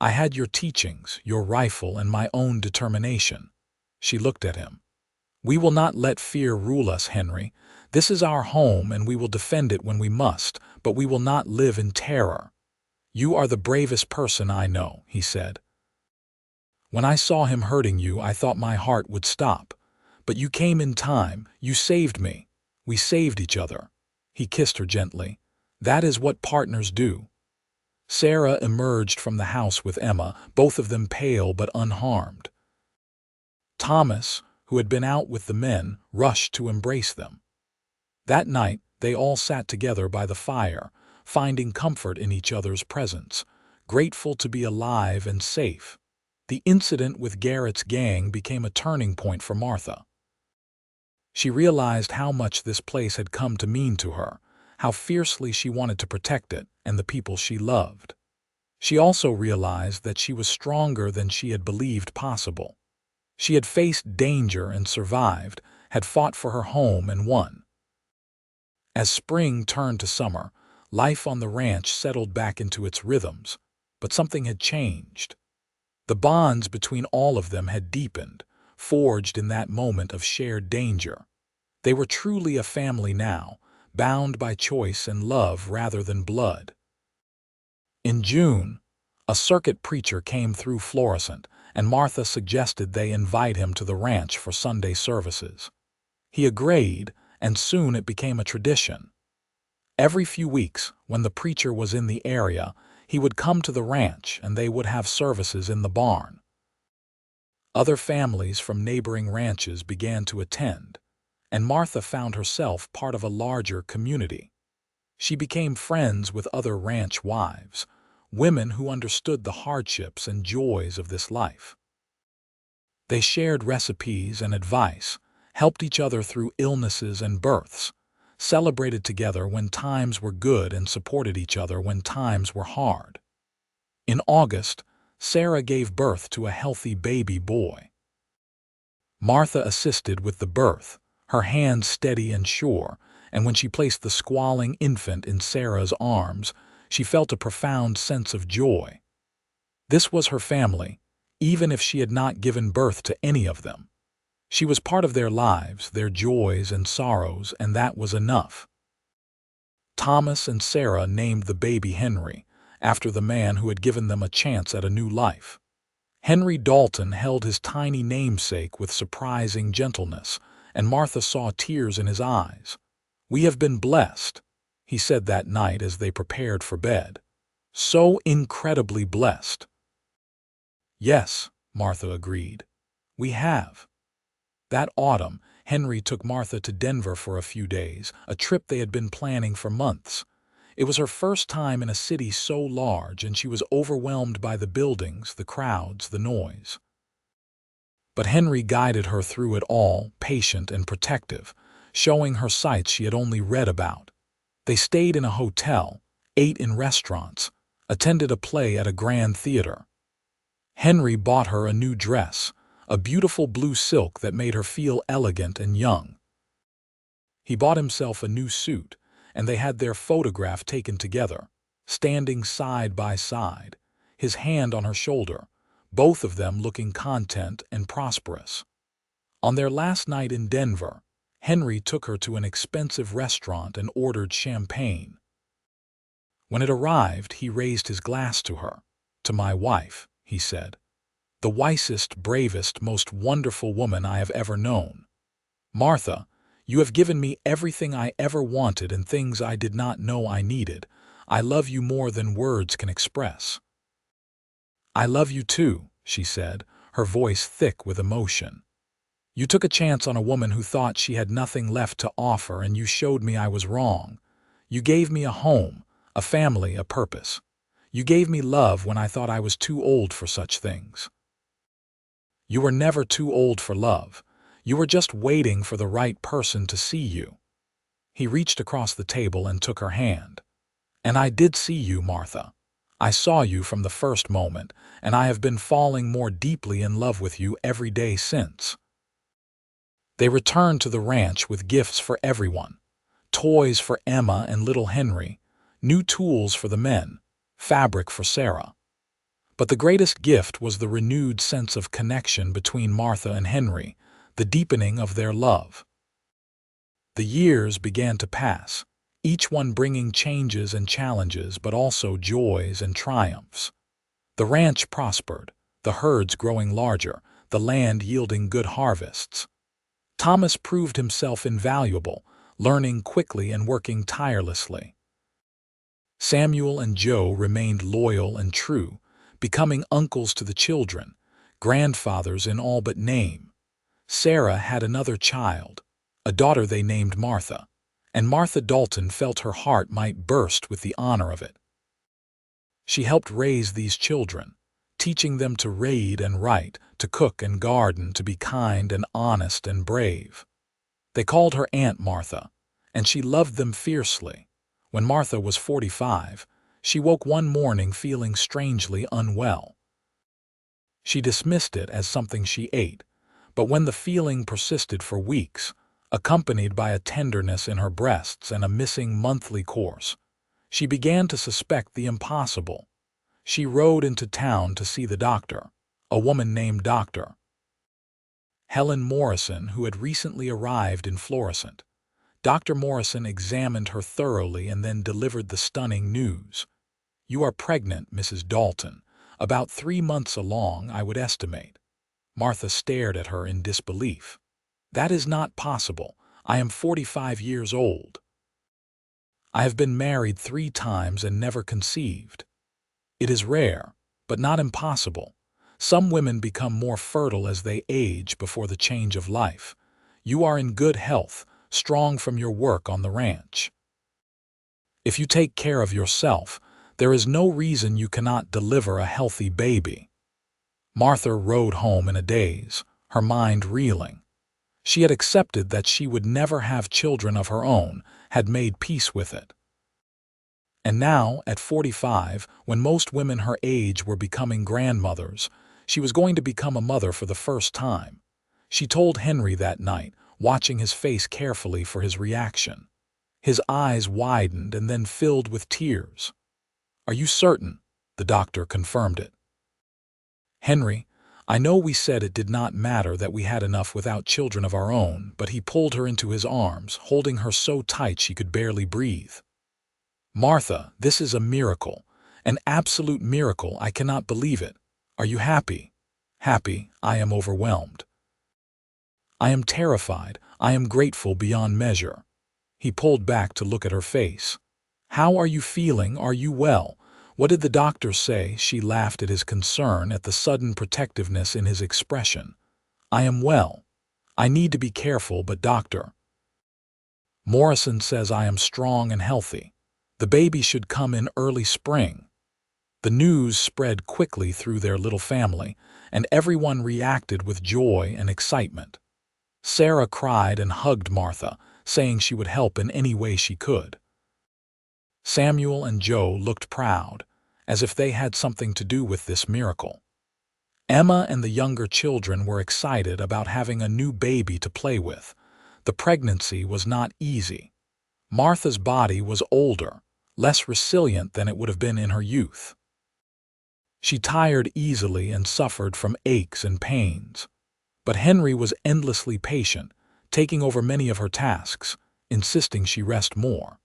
I had your teachings, your rifle, and my own determination." She looked at him. "We will not let fear rule us, Henry. This is our home, and we will defend it when we must, but we will not live in terror." "You are the bravest person I know," he said. "When I saw him hurting you, I thought my heart would stop. But you came in time. You saved me. We saved each other." He kissed her gently. "That is what partners do." Sarah emerged from the house with Emma, both of them pale but unharmed. Thomas, who had been out with the men, rushed to embrace them. That night, they all sat together by the fire, finding comfort in each other's presence, grateful to be alive and safe. The incident with Garrett's gang became a turning point for Martha. She realized how much this place had come to mean to her, how fiercely she wanted to protect it and the people she loved. She also realized that she was stronger than she had believed possible. She had faced danger and survived, had fought for her home and won. As spring turned to summer, life on the ranch settled back into its rhythms, but something had changed. The bonds between all of them had deepened, forged in that moment of shared danger. They were truly a family now, bound by choice and love rather than blood. In June, a circuit preacher came through Florissant, and Martha suggested they invite him to the ranch for Sunday services. He agreed, and soon it became a tradition. Every few weeks, when the preacher was in the area, he would come to the ranch and they would have services in the barn. Other families from neighboring ranches began to attend, and Martha found herself part of a larger community. She became friends with other ranch wives, women who understood the hardships and joys of this life. They shared recipes and advice, helped each other through illnesses and births, celebrated together when times were good and supported each other when times were hard. In August, Sarah gave birth to a healthy baby boy. Martha assisted with the birth, her hands steady and sure, and when she placed the squalling infant in Sarah's arms, she felt a profound sense of joy. This was her family, even if she had not given birth to any of them. She was part of their lives, their joys and sorrows, and that was enough. Thomas and Sarah named the baby Henry, after the man who had given them a chance at a new life. Henry Dalton held his tiny namesake with surprising gentleness, and Martha saw tears in his eyes. "We have been blessed," he said that night as they prepared for bed. "So incredibly blessed." "Yes," Martha agreed. "We have." That autumn, Henry took Martha to Denver for a few days, a trip they had been planning for months. It was her first time in a city so large, and she was overwhelmed by the buildings, the crowds, the noise. But Henry guided her through it all, patient and protective, showing her sights she had only read about. They stayed in a hotel, ate in restaurants, attended a play at a grand theater. Henry bought her a new dress, a beautiful blue silk that made her feel elegant and young. He bought himself a new suit, and they had their photograph taken together, standing side by side, his hand on her shoulder, both of them looking content and prosperous. On their last night in Denver, Henry took her to an expensive restaurant and ordered champagne. When it arrived, he raised his glass to her. "To my wife," he said. "The wisest, bravest, most wonderful woman I have ever known. Martha, you have given me everything I ever wanted and things I did not know I needed. I love you more than words can express." "I love you too," she said, her voice thick with emotion. "You took a chance on a woman who thought she had nothing left to offer, and you showed me I was wrong. You gave me a home, a family, a purpose. You gave me love when I thought I was too old for such things." "You were never too old for love. You were just waiting for the right person to see you." He reached across the table and took her hand. And I did see you, Martha. I saw you from the first moment, and I have been falling more deeply in love with you every day since." They returned to the ranch with gifts for everyone: toys for Emma and little Henry, new tools for the men, fabric for Sarah. But the greatest gift was the renewed sense of connection between Martha and Henry, the deepening of their love. The years began to pass, each one bringing changes and challenges, but also joys and triumphs. The ranch prospered, the herds growing larger, the land yielding good harvests. Thomas proved himself invaluable, learning quickly and working tirelessly. Samuel and Joe remained loyal and true, becoming uncles to the children, grandfathers in all but name. Sarah had another child, a daughter they named Martha, and Martha Dalton felt her heart might burst with the honor of it. She helped raise these children, teaching them to read and write, to cook and garden, to be kind and honest and brave. They called her Aunt Martha, and she loved them fiercely. When Martha was 45, she woke one morning feeling strangely unwell. She dismissed it as something she ate, but when the feeling persisted for weeks, accompanied by a tenderness in her breasts and a missing monthly course, she began to suspect the impossible. She rode into town to see the doctor, a woman named Dr. Helen Morrison, who had recently arrived in Florissant. Dr. Morrison examined her thoroughly and then delivered the stunning news. "You are pregnant, Mrs. Dalton. About 3 months along, I would estimate." Martha stared at her in disbelief. "That is not possible. I am 45 years old. I have been married 3 times and never conceived." "It is rare, but not impossible. Some women become more fertile as they age before the change of life. You are in good health, strong from your work on the ranch. If you take care of yourself, there is no reason you cannot deliver a healthy baby." Martha rode home in a daze, her mind reeling. She had accepted that she would never have children of her own, had made peace with it. And now, at 45, when most women her age were becoming grandmothers, she was going to become a mother for the first time. She told Henry that night, watching his face carefully for his reaction. His eyes widened and then filled with tears. "Are you certain?" The doctor confirmed it. "Henry, I know we said it did not matter that we had enough without children of our own," but he pulled her into his arms, holding her so tight she could barely breathe. "Martha, this is a miracle, an absolute miracle. I cannot believe it. Are you happy?" "Happy. I am overwhelmed. I am terrified. I am grateful beyond measure." He pulled back to look at her face. "How are you feeling? Are you well? What did the doctor say?" She laughed at his concern, at the sudden protectiveness in his expression. "I am well. I need to be careful, but Dr. Morrison says I am strong and healthy. The baby should come in early spring." The news spread quickly through their little family, and everyone reacted with joy and excitement. Sarah cried and hugged Martha, saying she would help in any way she could. Samuel and Joe looked proud, as if they had something to do with this miracle. Emma and the younger children were excited about having a new baby to play with. The pregnancy was not easy. Martha's body was older, less resilient than it would have been in her youth. She tired easily and suffered from aches and pains. But Henry was endlessly patient, taking over many of her tasks, insisting she rest more.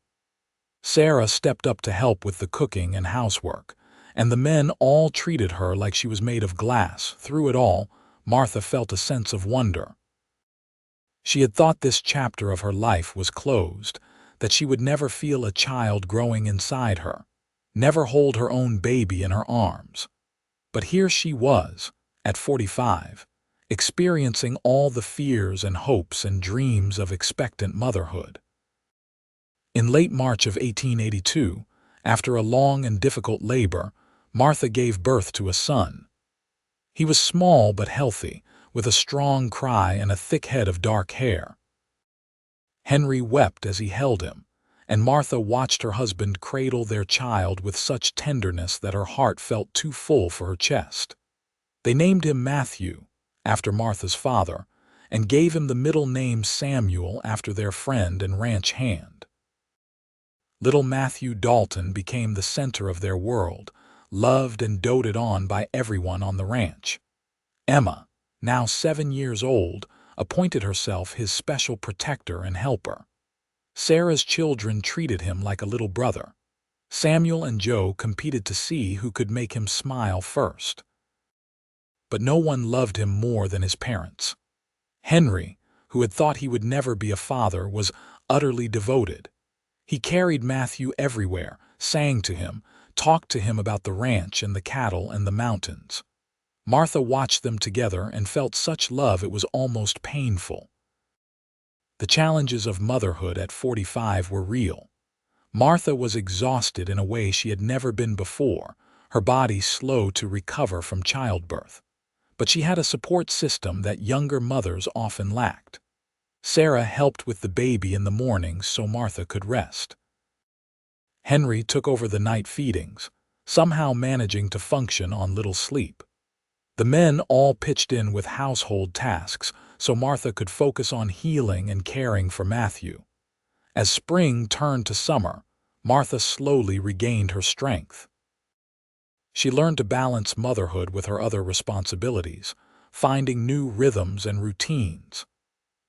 Sarah stepped up to help with the cooking and housework, and the men all treated her like she was made of glass. Through it all, Martha felt a sense of wonder. She had thought this chapter of her life was closed, that she would never feel a child growing inside her, never hold her own baby in her arms. But here she was, at 45, experiencing all the fears and hopes and dreams of expectant motherhood. In late March of 1882, after a long and difficult labor, Martha gave birth to a son. He was small but healthy, with a strong cry and a thick head of dark hair. Henry wept as he held him, and Martha watched her husband cradle their child with such tenderness that her heart felt too full for her chest. They named him Matthew, after Martha's father, and gave him the middle name Samuel after their friend and ranch hand. Little Matthew Dalton became the center of their world, loved and doted on by everyone on the ranch. Emma, now 7 years old, appointed herself his special protector and helper. Sarah's children treated him like a little brother. Samuel and Joe competed to see who could make him smile first. But no one loved him more than his parents. Henry, who had thought he would never be a father, was utterly devoted. He carried Matthew everywhere, sang to him, talked to him about the ranch and the cattle and the mountains. Martha watched them together and felt such love it was almost painful. The challenges of motherhood at 45 were real. Martha was exhausted in a way she had never been before, her body slow to recover from childbirth. But she had a support system that younger mothers often lacked. Sarah helped with the baby in the mornings so Martha could rest. Henry took over the night feedings, somehow managing to function on little sleep. The men all pitched in with household tasks so Martha could focus on healing and caring for Matthew. As spring turned to summer, Martha slowly regained her strength. She learned to balance motherhood with her other responsibilities, finding new rhythms and routines.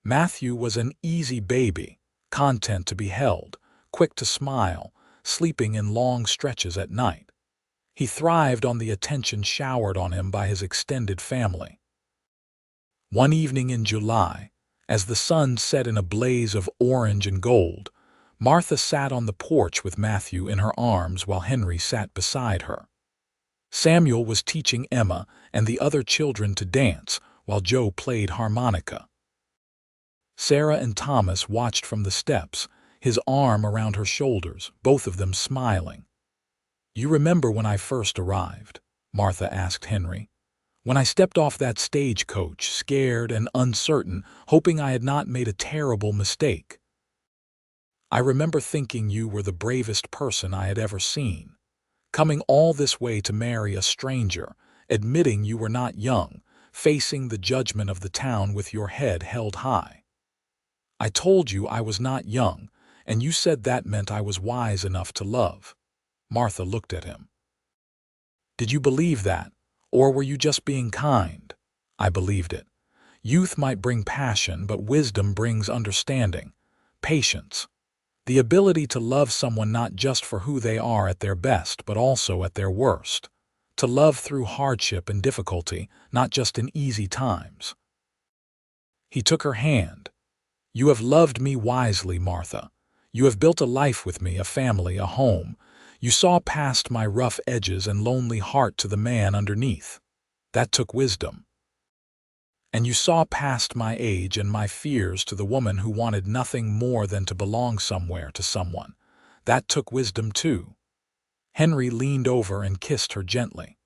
Matthew was an easy baby, content to be held, quick to smile, sleeping in long stretches at night. He thrived on the attention showered on him by his extended family. One evening in July, as the sun set in a blaze of orange and gold, Martha sat on the porch with Matthew in her arms while Henry sat beside her. Samuel was teaching Emma and the other children to dance while Joe played harmonica. Sarah and Thomas watched from the steps, his arm around her shoulders, both of them smiling. "You remember when I first arrived?" Martha asked Henry. "When I stepped off that stagecoach, scared and uncertain, hoping I had not made a terrible mistake. I remember thinking you were the bravest person I had ever seen. Coming all this way to marry a stranger, admitting you were not young, facing the judgment of the town with your head held high. I told you I was not young, and you said that meant I was wise enough to love." Martha looked at him. "Did you believe that, or were you just being kind?" "I believed it. Youth might bring passion, but wisdom brings understanding, patience. The ability to love someone not just for who they are at their best, but also at their worst. To love through hardship and difficulty, not just in easy times." He took her hand. "You have loved me wisely, Martha. You have built a life with me, a family, a home. You saw past my rough edges and lonely heart to the man underneath. That took wisdom. And you saw past my age and my fears to the woman who wanted nothing more than to belong somewhere to someone. That took wisdom too." Henry leaned over and kissed her gently.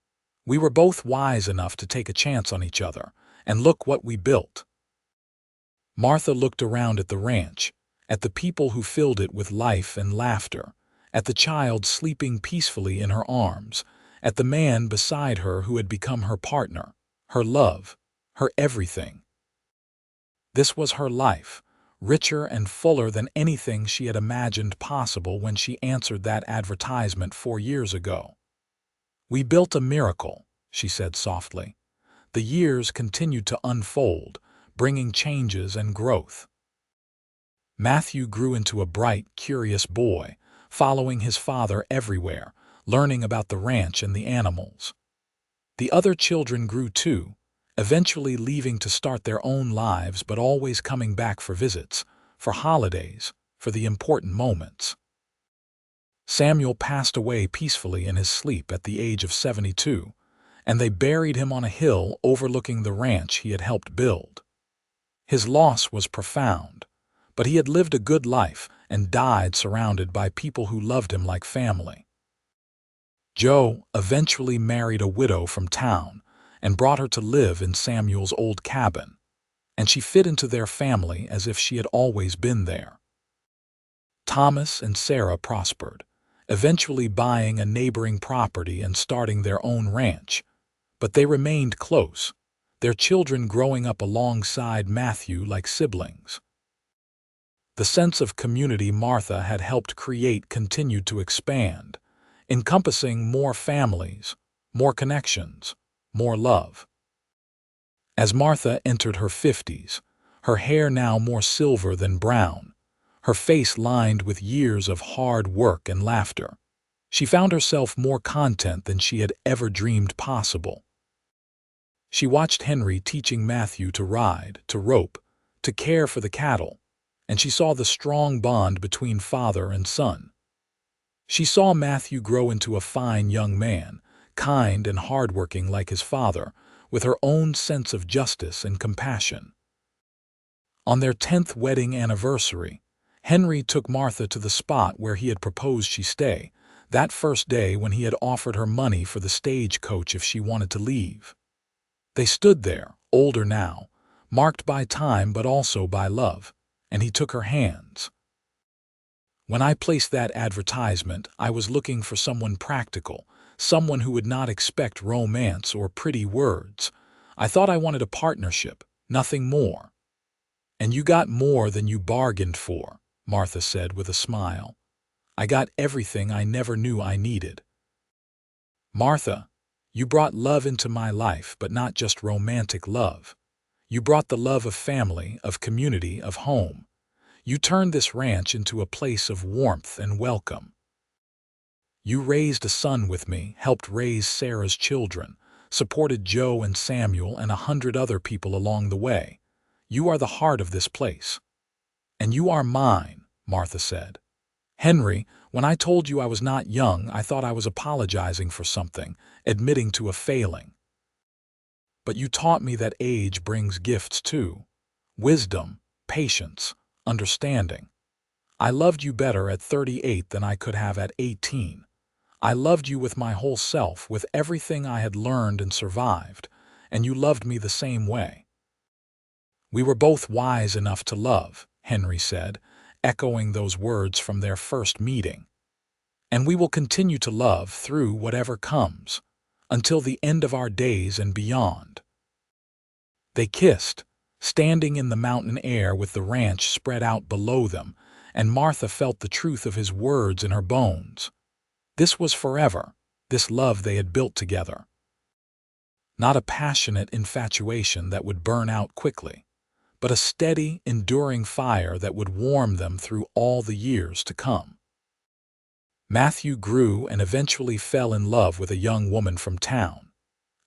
"We were both wise enough to take a chance on each other, and look what we built." Martha looked around at the ranch, at the people who filled it with life and laughter, at the child sleeping peacefully in her arms, at the man beside her who had become her partner, her love, her everything. This was her life, richer and fuller than anything she had imagined possible when she answered that advertisement 4 years ago. "We built a miracle," she said softly. The years continued to unfold, bringing changes and growth. Matthew grew into a bright, curious boy, following his father everywhere, learning about the ranch and the animals. The other children grew too, eventually leaving to start their own lives but always coming back for visits, for holidays, for the important moments. Samuel passed away peacefully in his sleep at the age of 72, and they buried him on a hill overlooking the ranch he had helped build. His loss was profound, but he had lived a good life and died surrounded by people who loved him like family. Joe eventually married a widow from town and brought her to live in Samuel's old cabin, and she fit into their family as if she had always been there. Thomas and Sarah prospered, eventually buying a neighboring property and starting their own ranch. But they remained close, their children growing up alongside Matthew like siblings. The sense of community Martha had helped create continued to expand, encompassing more families, more connections, more love. As Martha entered her 50s, her hair now more silver than brown, her face lined with years of hard work and laughter, she found herself more content than she had ever dreamed possible. She watched Henry teaching Matthew to ride, to rope, to care for the cattle, and she saw the strong bond between father and son. She saw Matthew grow into a fine young man, kind and hardworking like his father, with her own sense of justice and compassion. On their 10th wedding anniversary, Henry took Martha to the spot where he had proposed she stay, that first day when he had offered her money for the stagecoach if she wanted to leave. They stood there, older now, marked by time but also by love, and he took her hands. "When I placed that advertisement, I was looking for someone practical, someone who would not expect romance or pretty words. I thought I wanted a partnership, nothing more." "And you got more than you bargained for," Martha said with a smile. "I got everything I never knew I needed." "Martha, you brought love into my life, but not just romantic love. You brought the love of family, of community, of home. You turned this ranch into a place of warmth and welcome. You raised a son with me, helped raise Sarah's children, supported Joe and Samuel and 100 other people along the way. You are the heart of this place." "And you are mine," Martha said. "Henry, when I told you I was not young, I thought I was apologizing for something, admitting to a failing. But you taught me that age brings gifts too. Wisdom, patience, understanding. I loved you better at 38 than I could have at 18. I loved you with my whole self, with everything I had learned and survived, and you loved me the same way." "We were both wise enough to love," Henry said, echoing those words from their first meeting. "And we will continue to love through whatever comes, until the end of our days and beyond." They kissed, standing in the mountain air with the ranch spread out below them, and Martha felt the truth of his words in her bones. This was forever, this love they had built together. Not a passionate infatuation that would burn out quickly, but a steady, enduring fire that would warm them through all the years to come. Matthew grew and eventually fell in love with a young woman from town,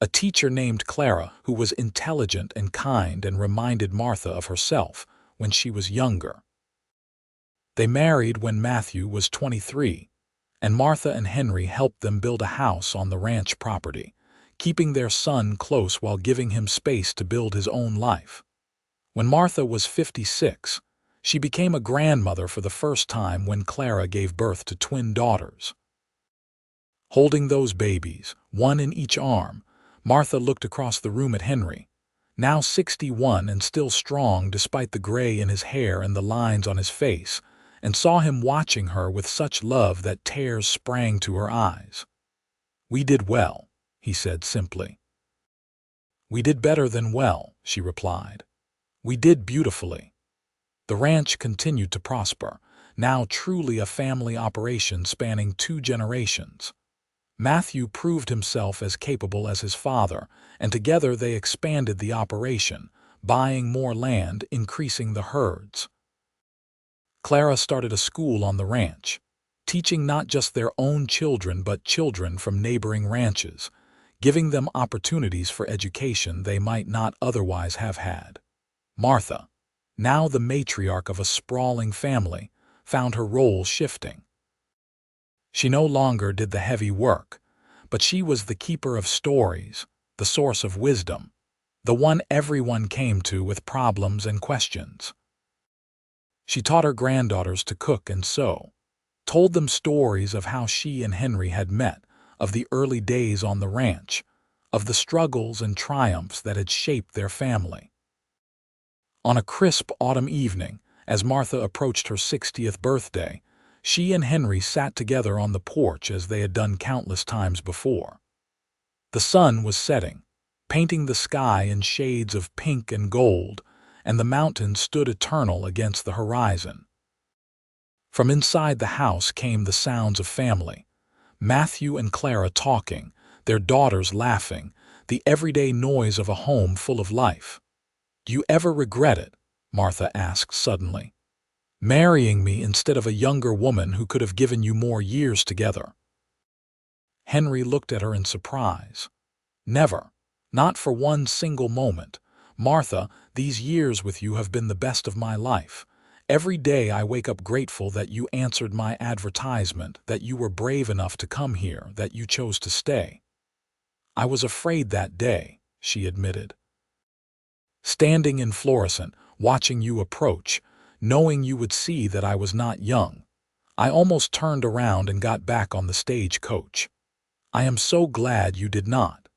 a teacher named Clara who was intelligent and kind and reminded Martha of herself when she was younger. They married when Matthew was 23, and Martha and Henry helped them build a house on the ranch property, keeping their son close while giving him space to build his own life. When Martha was 56, she became a grandmother for the first time when Clara gave birth to twin daughters. Holding those babies, one in each arm, Martha looked across the room at Henry, now 61 and still strong despite the gray in his hair and the lines on his face, and saw him watching her with such love that tears sprang to her eyes. "We did well," he said simply. "We did better than well," she replied. "We did beautifully." The ranch continued to prosper, now truly a family operation spanning 2 generations. Matthew proved himself as capable as his father, and together they expanded the operation, buying more land, increasing the herds. Clara started a school on the ranch, teaching not just their own children but children from neighboring ranches, giving them opportunities for education they might not otherwise have had. Martha, now the matriarch of a sprawling family, found her role shifting. She no longer did the heavy work, but she was the keeper of stories, the source of wisdom, the one everyone came to with problems and questions. She taught her granddaughters to cook and sew, told them stories of how she and Henry had met, of the early days on the ranch, of the struggles and triumphs that had shaped their family. On a crisp autumn evening, as Martha approached her 60th birthday, She and Henry sat together on the porch as they had done countless times before. The sun was setting, painting the sky in shades of pink and gold, and the mountains stood eternal against the horizon. From inside the house came the sounds of family. Matthew and Clara talking, their daughters laughing, the everyday noise of a home full of life. "Do you ever regret it?" Martha asked suddenly. "Marrying me instead of a younger woman who could have given you more years together?" Henry looked at her in surprise. "Never. Not for one single moment. Martha, these years with you have been the best of my life. Every day I wake up grateful that you answered my advertisement, that you were brave enough to come here, that you chose to stay." "I was afraid that day," she admitted. "Standing in Florissant, watching you approach, knowing you would see that I was not young, I almost turned around and got back on the stagecoach. I am so glad you did not."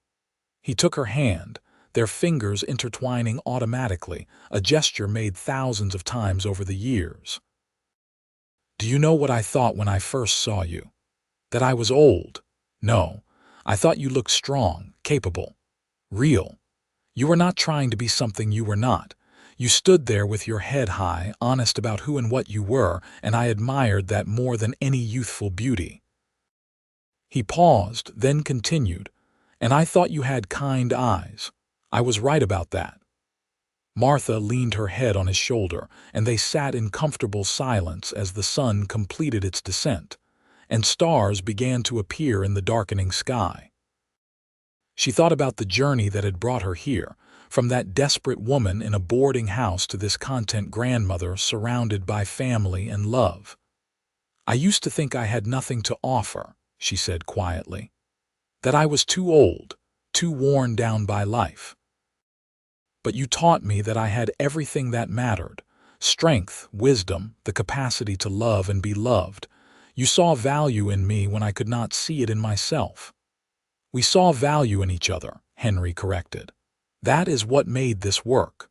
He took her hand, their fingers intertwining automatically, a gesture made thousands of times over the years. "Do you know what I thought when I first saw you? That I was old? No, I thought you looked strong, capable, real. You were not trying to be something you were not. You stood there with your head high, honest about who and what you were, and I admired that more than any youthful beauty." He paused, then continued, "And I thought you had kind eyes. I was right about that." Martha leaned her head on his shoulder, and they sat in comfortable silence as the sun completed its descent, and stars began to appear in the darkening sky. She thought about the journey that had brought her here, from that desperate woman in a boarding house to this content grandmother surrounded by family and love. "I used to think I had nothing to offer," she said quietly. "That I was too old, too worn down by life. But you taught me that I had everything that mattered: strength, wisdom, the capacity to love and be loved. You saw value in me when I could not see it in myself." "We saw value in each other," Henry corrected. "That is what made this work.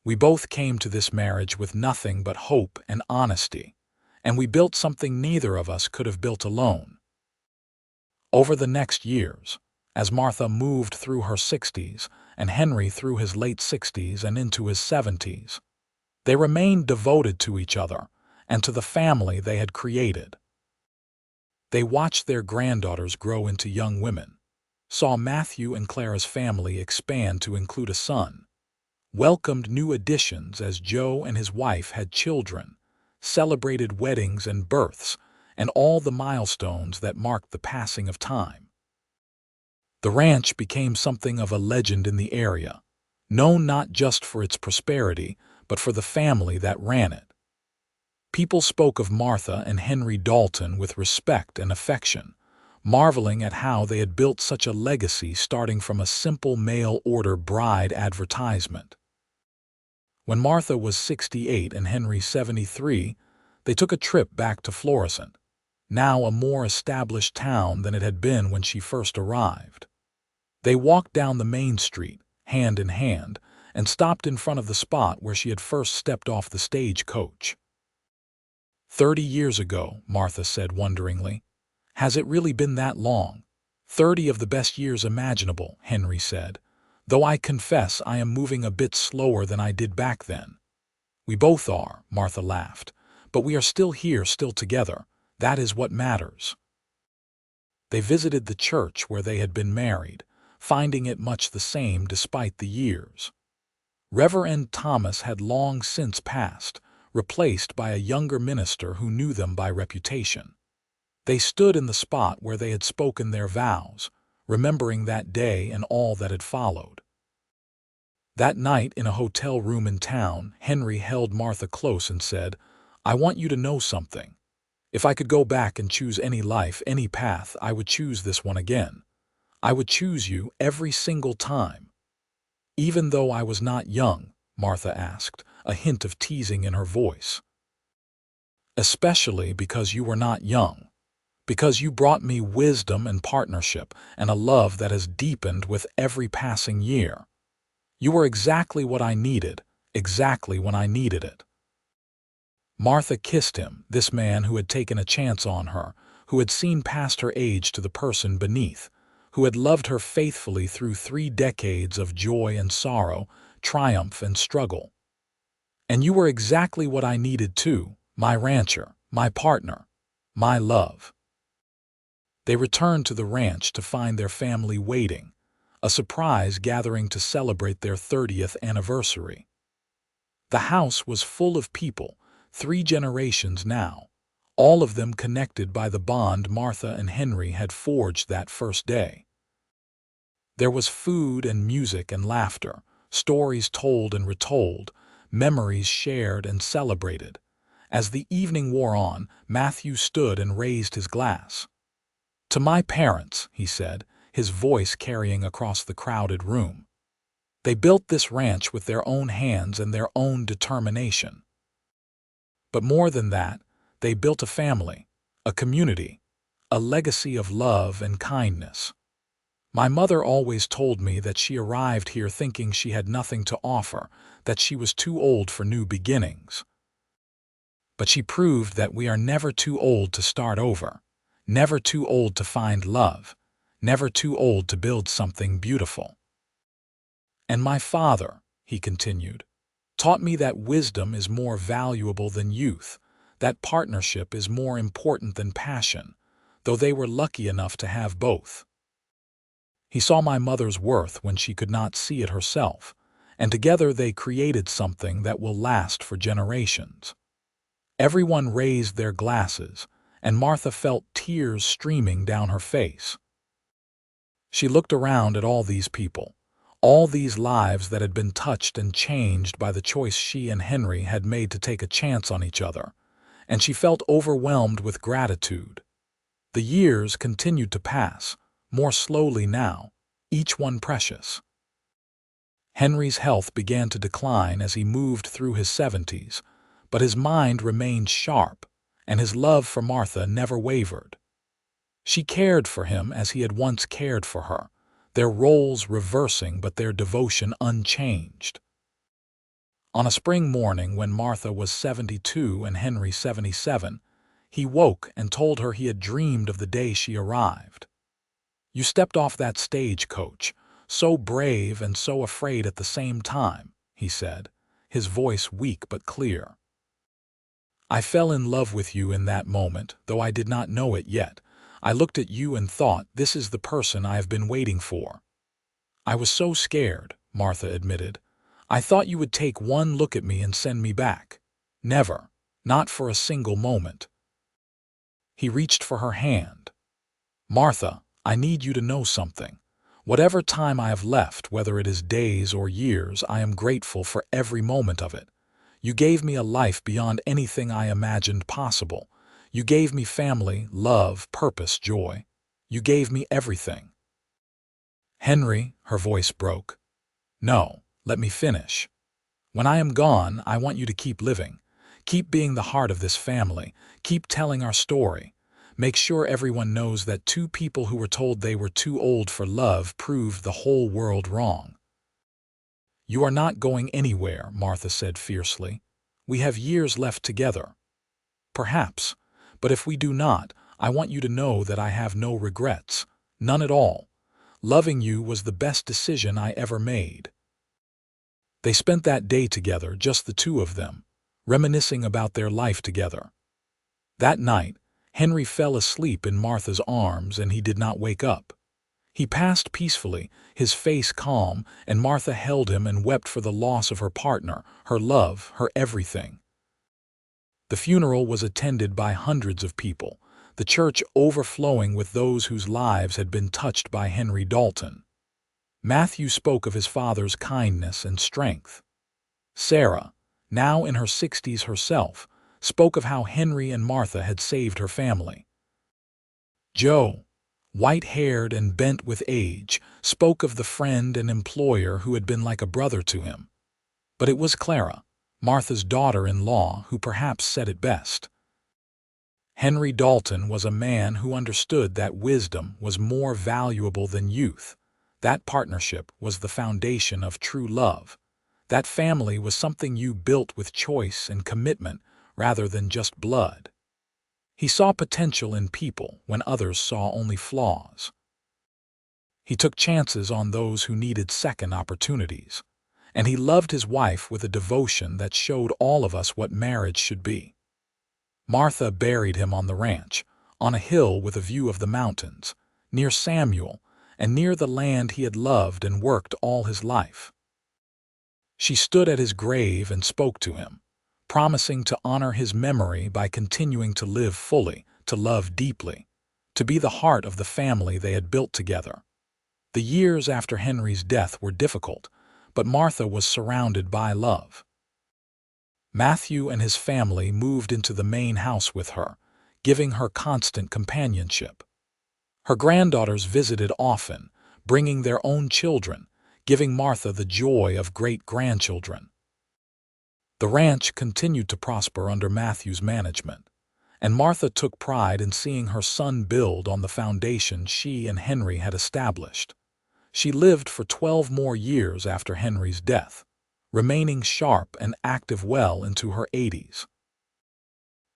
We both came to this marriage with nothing but hope and honesty, and we built something neither of us could have built alone." Over the next years, as Martha moved through her 60s and Henry through his late 60s and into his 70s, they remained devoted to each other and to the family they had created. They watched their granddaughters grow into young women, saw Matthew and Clara's family expand to include a son, welcomed new additions as Joe and his wife had children, celebrated weddings and births, and all the milestones that marked the passing of time. The ranch became something of a legend in the area, known not just for its prosperity, but for the family that ran it. People spoke of Martha and Henry Dalton with respect and affection, marveling at how they had built such a legacy starting from a simple mail-order bride advertisement. When Martha was 68 and Henry 73, they took a trip back to Florissant, now a more established town than it had been when she first arrived. They walked down the main street, hand in hand, and stopped in front of the spot where she had first stepped off the stagecoach. 30 years ago," Martha said wonderingly. "Has it really been that long?" 30 of the best years imaginable," Henry said, "though I confess I am moving a bit slower than I did back then." "We both are," Martha laughed, "but we are still here, still together. That is what matters." They visited the church where they had been married, finding it much the same despite the years. Reverend Thomas had long since passed, replaced by a younger minister who knew them by reputation. They stood in the spot where they had spoken their vows, remembering that day and all that had followed. That night in a hotel room in town, Henry held Martha close and said, "I want you to know something. If I could go back and choose any life, any path, I would choose this one again. I would choose you every single time." "Even though I was not young?" Martha asked, a hint of teasing in her voice. "Especially because you were not young. Because you brought me wisdom and partnership and a love that has deepened with every passing year. You were exactly what I needed, exactly when I needed it." Martha kissed him, this man who had taken a chance on her, who had seen past her age to the person beneath, who had loved her faithfully through 3 decades of joy and sorrow, triumph and struggle. "And you were exactly what I needed too, my rancher, my partner, my love." They returned to the ranch to find their family waiting, a surprise gathering to celebrate their 30th anniversary. The house was full of people, 3 generations now, all of them connected by the bond Martha and Henry had forged that first day. There was food and music and laughter, stories told and retold, memories shared and celebrated. As the evening wore on, Matthew stood and raised his glass. "To my parents," he said, his voice carrying across the crowded room. "They built this ranch with their own hands and their own determination. But more than that, they built a family, a community, a legacy of love and kindness. My mother always told me that she arrived here thinking she had nothing to offer, that she was too old for new beginnings. But she proved that we are never too old to start over, never too old to find love, never too old to build something beautiful. And my father," he continued, "taught me that wisdom is more valuable than youth, that partnership is more important than passion, though they were lucky enough to have both. He saw my mother's worth when she could not see it herself, and together they created something that will last for generations." Everyone raised their glasses, and Martha felt tears streaming down her face. She looked around at all these people, all these lives that had been touched and changed by the choice she and Henry had made to take a chance on each other, and she felt overwhelmed with gratitude. The years continued to pass, more slowly now, each one precious. Henry's health began to decline as he moved through his 70s, but his mind remained sharp, and his love for Martha never wavered. She cared for him as he had once cared for her, their roles reversing but their devotion unchanged. On a spring morning when Martha was 72 and Henry 77, he woke and told her he had dreamed of the day she arrived. "You stepped off that stage, coach, so brave and so afraid at the same time," he said, his voice weak but clear. "I fell in love with you in that moment, though I did not know it yet. I looked at you and thought, this is the person I have been waiting for." "I was so scared," Martha admitted. "I thought you would take one look at me and send me back. Never, not for a single moment." He reached for her hand. "Martha, I need you to know something. Whatever time I have left, whether it is days or years, I am grateful for every moment of it. You gave me a life beyond anything I imagined possible. You gave me family, love, purpose, joy. You gave me everything." "Henry," her voice broke. "No, let me finish. When I am gone, I want you to keep living. Keep being the heart of this family. Keep telling our story. Make sure everyone knows that 2 people who were told they were too old for love proved the whole world wrong." "You are not going anywhere," Martha said fiercely. "We have years left together." "Perhaps, but if we do not, I want you to know that I have no regrets, none at all. Loving you was the best decision I ever made." They spent that day together, just the 2 of them, reminiscing about their life together. That night, Henry fell asleep in Martha's arms and he did not wake up. He passed peacefully, his face calm, and Martha held him and wept for the loss of her partner, her love, her everything. The funeral was attended by hundreds of people, the church overflowing with those whose lives had been touched by Henry Dalton. Matthew spoke of his father's kindness and strength. Sarah, now in her 60s herself, spoke of how Henry and Martha had saved her family. Joe, white-haired and bent with age, spoke of the friend and employer who had been like a brother to him. But it was Clara, Martha's daughter-in-law, who perhaps said it best. Henry Dalton was a man who understood that wisdom was more valuable than youth. That partnership was the foundation of true love. That family was something you built with choice and commitment, rather than just blood. He saw potential in people when others saw only flaws. He took chances on those who needed second opportunities, and he loved his wife with a devotion that showed all of us what marriage should be. Martha buried him on the ranch, on a hill with a view of the mountains, near Samuel, and near the land he had loved and worked all his life. She stood at his grave and spoke to him, promising to honor his memory by continuing to live fully, to love deeply, to be the heart of the family they had built together. The years after Henry's death were difficult, but Martha was surrounded by love. Matthew and his family moved into the main house with her, giving her constant companionship. Her granddaughters visited often, bringing their own children, giving Martha the joy of great-grandchildren. The ranch continued to prosper under Matthew's management, and Martha took pride in seeing her son build on the foundation she and Henry had established. She lived for 12 more years after Henry's death, remaining sharp and active well into her 80s.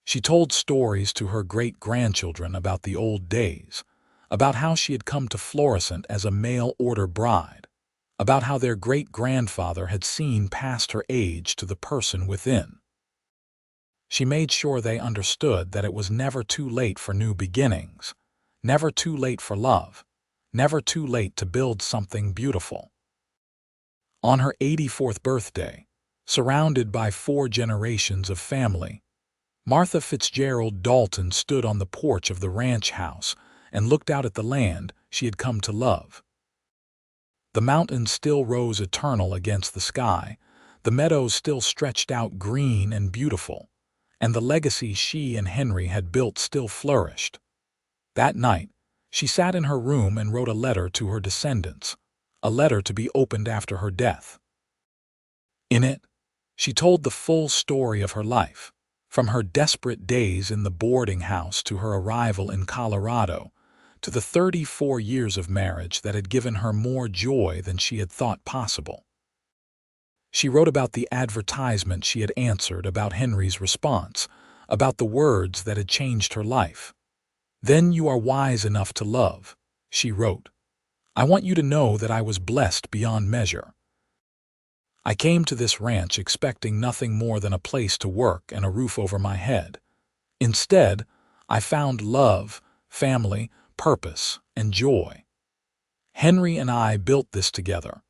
She told stories to her great-grandchildren about the old days, about how she had come to Florissant as a mail-order bride, about how their great-grandfather had seen past her age to the person within. She made sure they understood that it was never too late for new beginnings, never too late for love, never too late to build something beautiful. On her 84th birthday, surrounded by 4 generations of family, Martha Fitzgerald Dalton stood on the porch of the ranch house and looked out at the land she had come to love. The mountains still rose eternal against the sky, the meadows still stretched out green and beautiful, and the legacy she and Henry had built still flourished. That night, she sat in her room and wrote a letter to her descendants, a letter to be opened after her death. In it, she told the full story of her life, from her desperate days in the boarding house to her arrival in Colorado, to the 34 years of marriage that had given her more joy than she had thought possible. She wrote about the advertisement she had answered, about Henry's response, about the words that had changed her life. "Then you are wise enough to love," she wrote. "I want you to know that I was blessed beyond measure. I came to this ranch expecting nothing more than a place to work and a roof over my head. Instead, I found love, family, purpose, and joy. Henry and I built this together,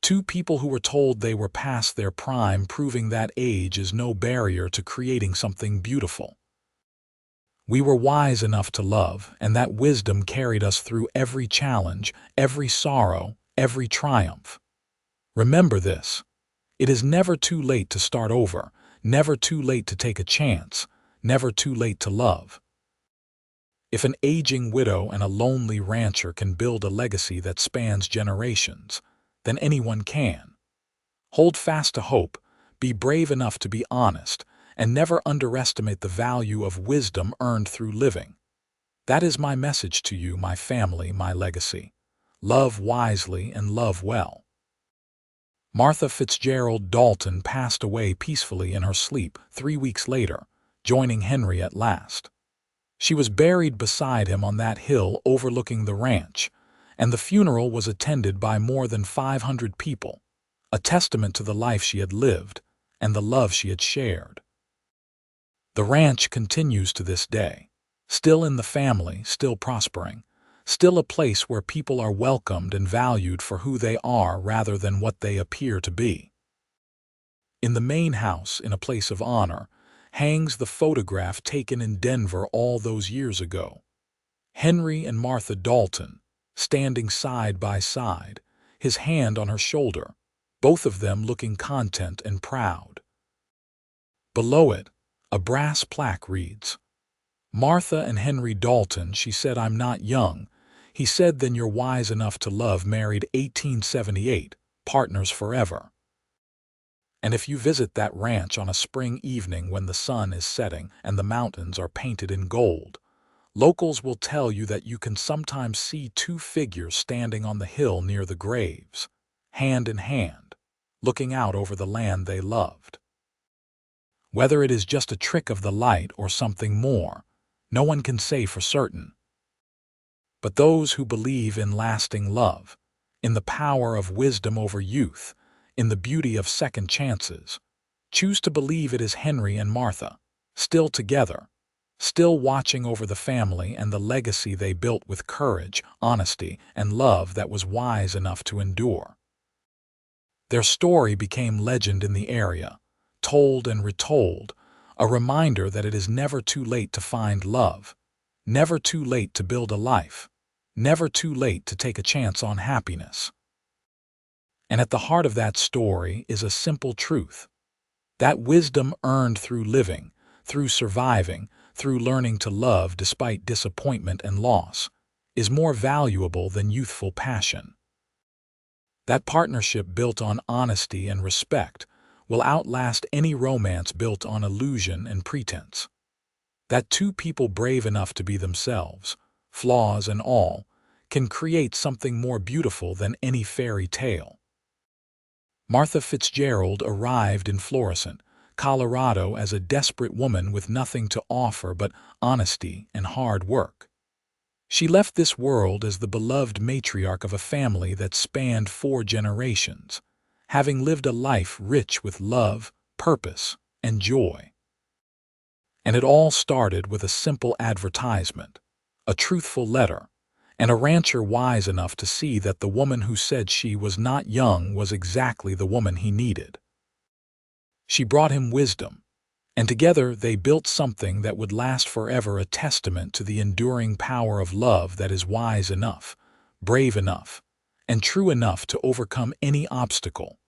2 people who were told they were past their prime, proving that age is no barrier to creating something beautiful. We were wise enough to love, and that wisdom carried us through every challenge, every sorrow, every triumph. Remember this. It is never too late to start over, never too late to take a chance, never too late to love. If an aging widow and a lonely rancher can build a legacy that spans generations, then anyone can. Hold fast to hope, be brave enough to be honest, and never underestimate the value of wisdom earned through living. That is my message to you, my family, my legacy. Love wisely and love well. Martha Fitzgerald Dalton passed away peacefully in her sleep 3 weeks later, joining Henry at last. She was buried beside him on that hill overlooking the ranch, and the funeral was attended by more than 500 people, a testament to the life she had lived and the love she had shared. The ranch continues to this day, still in the family, still prospering, still a place where people are welcomed and valued for who they are rather than what they appear to be. In the main house, in a place of honor, hangs the photograph taken in Denver all those years ago. Henry and Martha Dalton, standing side by side, his hand on her shoulder, both of them looking content and proud. Below it, a brass plaque reads, "Martha and Henry Dalton, she said, I'm not young. He said, then you're wise enough to love, married 1878, partners forever." And if you visit that ranch on a spring evening when the sun is setting and the mountains are painted in gold, locals will tell you that you can sometimes see 2 figures standing on the hill near the graves, hand in hand, looking out over the land they loved. Whether it is just a trick of the light or something more, no one can say for certain. But those who believe in lasting love, in the power of wisdom over youth, in the beauty of second chances, choose to believe it is Henry and Martha, still together, still watching over the family and the legacy they built with courage, honesty, and love that was wise enough to endure. Their story became legend in the area, told and retold, a reminder that it is never too late to find love, never too late to build a life, never too late to take a chance on happiness. And at the heart of that story is a simple truth. That wisdom earned through living, through surviving, through learning to love despite disappointment and loss, is more valuable than youthful passion. That partnership built on honesty and respect will outlast any romance built on illusion and pretense. That two people brave enough to be themselves, flaws and all, can create something more beautiful than any fairy tale. Martha Fitzgerald arrived in Florissant, Colorado as a desperate woman with nothing to offer but honesty and hard work. She left this world as the beloved matriarch of a family that spanned 4 generations, having lived a life rich with love, purpose, and joy. And it all started with a simple advertisement, a truthful letter, and a rancher wise enough to see that the woman who said she was not young was exactly the woman he needed. She brought him wisdom, and together they built something that would last forever, a testament to the enduring power of love that is wise enough, brave enough, and true enough to overcome any obstacle,